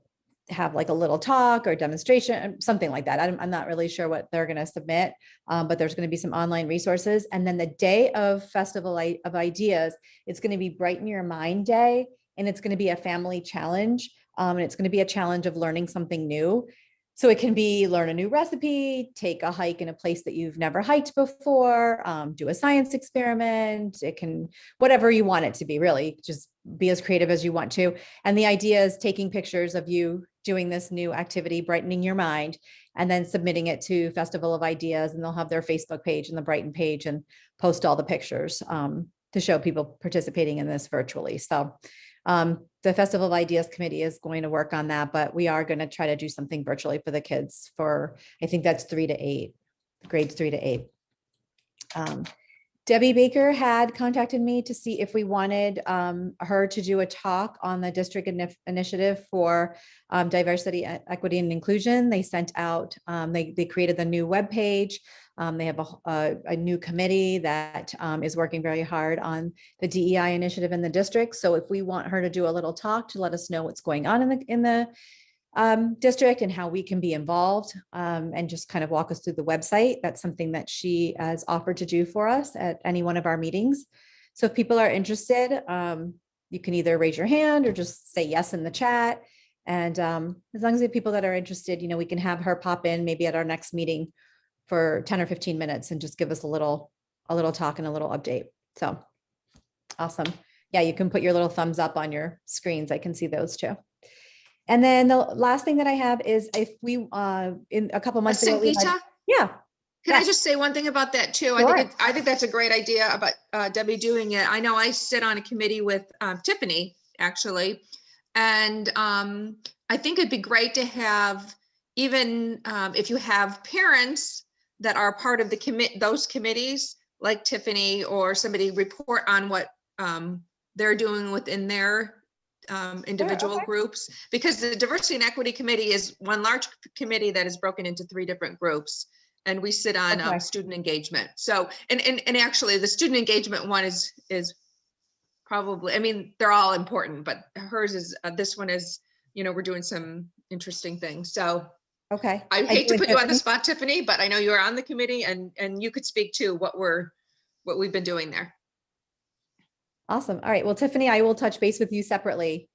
have like a little talk or demonstration, something like that. I'm not really sure what they're going to submit, but there's going to be some online resources. And then the day of Festival of Ideas, it's going to be Brighten Your Mind Day, and it's going to be a family challenge. And it's going to be a challenge of learning something new. So it can be learn a new recipe, take a hike in a place that you've never hiked before, do a science experiment. It can, whatever you want it to be, really, just be as creative as you want to. And the idea is taking pictures of you doing this new activity, brightening your mind, and then submitting it to Festival of Ideas, and they'll have their Facebook page and the Brighton page and post all the pictures to show people participating in this virtually. So the Festival of Ideas Committee is going to work on that, but we are going to try to do something virtually for the kids for, I think that's 3 to 8, grades 3 to 8. Debbie Baker had contacted me to see if we wanted her to do a talk on the district initiative for diversity, equity, and inclusion. They sent out, they created the new webpage. They have a new committee that is working very hard on the DEI initiative in the district. So if we want her to do a little talk to let us know what's going on in the district and how we can be involved, and just kind of walk us through the website, that's something that she has offered to do for us at any one of our meetings. So if people are interested, you can either raise your hand or just say yes in the chat. And as long as we have people that are interested, you know, we can have her pop in maybe at our next meeting for 10 or 15 minutes and just give us a little talk and a little update. So awesome. Yeah, you can put your little thumbs up on your screens. I can see those too. And then the last thing that I have is if we, in a couple months ago, Sangeeta? Yeah. Can I just say one thing about that too? Sure. I think that's a great idea about Debbie doing it. I know I sit on a committee with Tiffany, actually. And I think it'd be great to have, even if you have parents that are part of those committees, like Tiffany or somebody, report on what they're doing within their individual groups, because the Diversity and Equity Committee is one large committee that is broken into 3 different groups, and we sit on student engagement. So, and actually the student engagement one is probably, I mean, they're all important, but hers is, this one is, you know, we're doing some interesting things. So okay, I hate to put you on the spot, Tiffany, but I know you're on the committee, and you could speak to what we've been doing there. Awesome. All right. Well, Tiffany, I will touch base with you separately,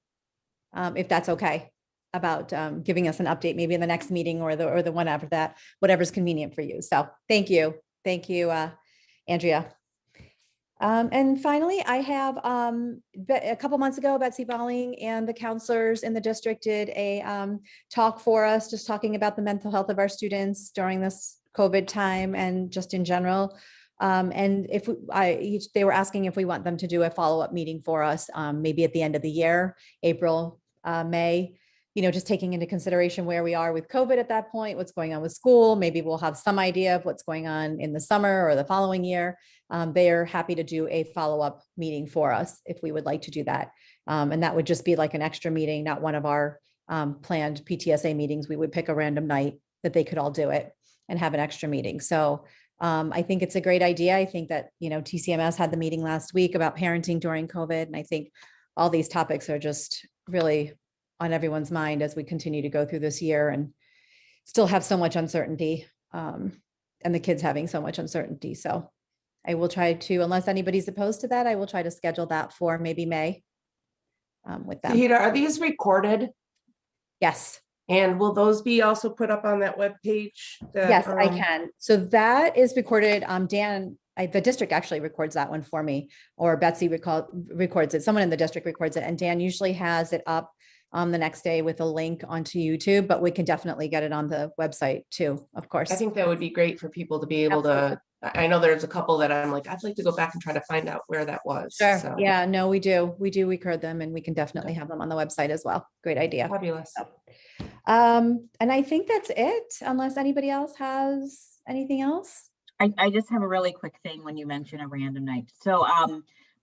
if that's okay, about giving us an update, maybe in the next meeting or the one after that, whatever's convenient for you. So thank you, Andrea. And finally, I have a couple months ago, Betsy Balling and the counselors in the district did a talk for us, just talking about the mental health of our students during this COVID time and just in general. And if they were asking if we want them to do a follow-up meeting for us, maybe at the end of the year, April, May, you know, just taking into consideration where we are with COVID at that point, what's going on with school. Maybe we'll have some idea of what's going on in the summer or the following year. They are happy to do a follow-up meeting for us if we would like to do that. And that would just be like an extra meeting, not one of our planned PTSA meetings. We would pick a random night that they could all do it and have an extra meeting. So I think it's a great idea. I think that, you know, TCMS had the meeting last week about parenting during COVID. And I think all these topics are just really on everyone's mind as we continue to go through this year and still have so much uncertainty, and the kids having so much uncertainty. So I will try to, unless anybody's opposed to that, I will try to schedule that for maybe May with them. Tahita, are these recorded? Yes. And will those be also put up on that webpage? Yes, I can. So that is recorded. Dan, the district actually records that one for me, or Betsy records it. Someone in the district records it, and Dan usually has it up the next day with a link onto YouTube, but we can definitely get it on the website too, of course. I think that would be great for people to be able to, I know there's a couple that I'm like, I'd like to go back and try to find out where that was. Sure. So. Yeah, no, we do record them, and we can definitely have them on the website as well. Great idea. Fabulous. So, and I think that's it, unless anybody else has anything else. I just have a really quick thing when you mention a random night. So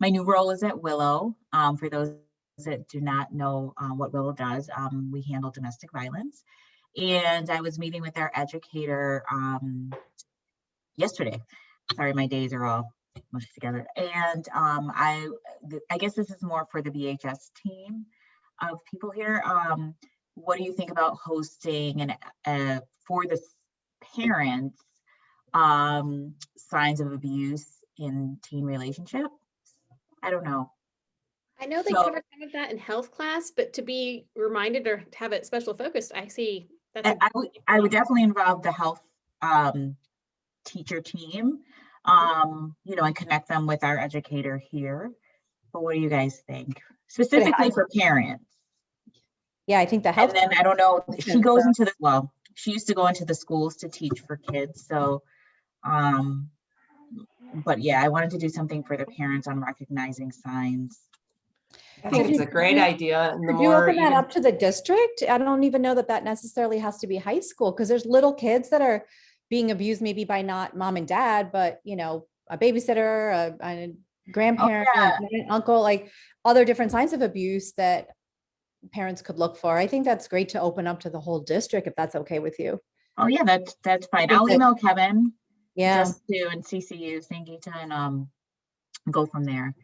my new role is at Willow. For those that do not know what Willow does, we handle domestic violence. And I was meeting with our educator yesterday. Sorry, my days are all mushed together. And I guess this is more for the BHS team of people here. What do you think about hosting and for the parents, signs of abuse in teen relationships? I don't know. I know they So- covered some of that in health class, but to be reminded or to have it special focused, I see that's I would definitely involve the health teacher team, you know, and connect them with our educator here. But what do you guys think? Specifically for parents. Yeah, I think the health. And then I don't know, she goes into the, well, she used to go into the schools to teach for kids. So, but yeah, I wanted to do something for the parents on recognizing signs. I think it's a great idea. And the Could you more open that even- up to the district? I don't even know that that necessarily has to be high school, because there's little kids that are being abused maybe by not mom and dad, but you know, a babysitter, a grandparent, an uncle, like other different signs of abuse that parents could look for. I think that's great to open up to the whole district, if that's okay with you. Oh yeah, that's fine. think I'll that- email Kevin. Yeah. Just to and CC you, Sangeeta, and go from there.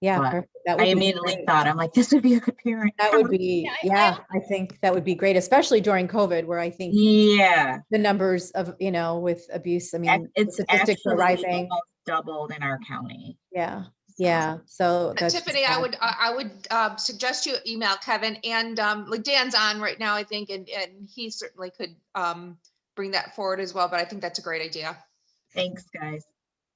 Yeah, But perfect. That I would be immediately great. thought, I'm like, this would be a good parent. That would be, yeah, I think that would be great, especially during COVID, where I think Yeah, the numbers of, you know, with abuse, I mean, the it's statistics are actually rising. almost doubled in our county. Yeah, yeah. So that's just Tiffany, sad. I would suggest you email Kevin, and like Dan's on right now, I think, and he certainly could bring that forward as well, but I think that's a great idea. Thanks, guys.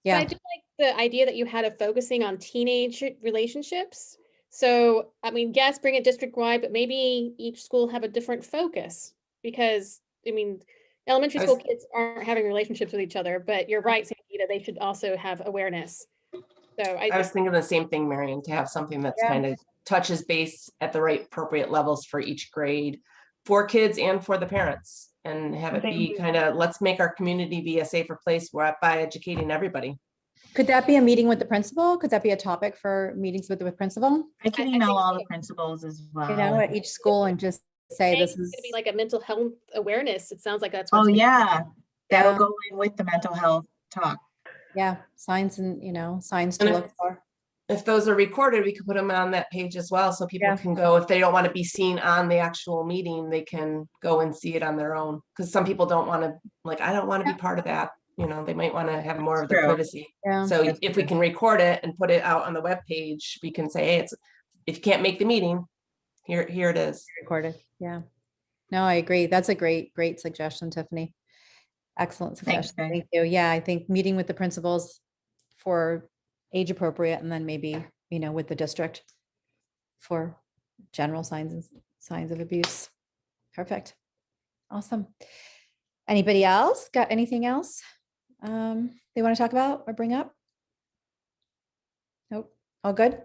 But I do like the idea that you had of focusing on teenage relationships. So, I mean, yes, bring it district-wide, but maybe each school have a different focus, because, I mean, elementary school kids aren't having relationships with each other, but you're right, Sangeeta, they should also have awareness. So I was thinking the same thing, Marion, to have something that's kind of touches base at the right appropriate levels for each grade, for kids and for the parents, and have it be kind of, let's make our community be a safer place by educating everybody. Could that be a meeting with the principal? Could that be a topic for meetings with the principal? I can email all the principals as well. You know, at each school and just say this is. It's gonna be like a mental health awareness. It sounds like that's. Oh what's gonna- yeah, that'll go in with the mental health talk. Yeah, signs and, you know, signs And to if- look for. If those are recorded, we could put them on that page as well, so people can go, if they don't want to be seen on the actual meeting, they can go and see it on their own. Because some people don't want to, like, I don't want to be part of that, you know, they might want to have more of the True. privacy. Yeah. So if we can record it and put it out on the webpage, we can say, hey, it's, if you can't make the meeting, here it is. Recorded, yeah. No, I agree. That's a great suggestion, Tiffany. Excellent Thanks, suggestion. guys. Thank you. Yeah, I think meeting with the principals for age appropriate, and then maybe, you know, with the district for general signs of abuse. Perfect. Awesome. Anybody else got anything else they want to talk about or bring up? Nope. All good.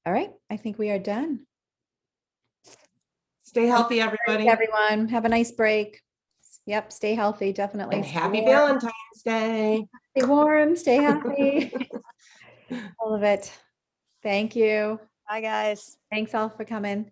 All right. I think we are done. Stay healthy, everybody. Everyone, have a nice break. Yep, stay healthy, definitely. And Stay happy warm. Valentine's Day. Stay warm, stay happy. All of it. Thank you. Bye, guys. Thanks all for coming.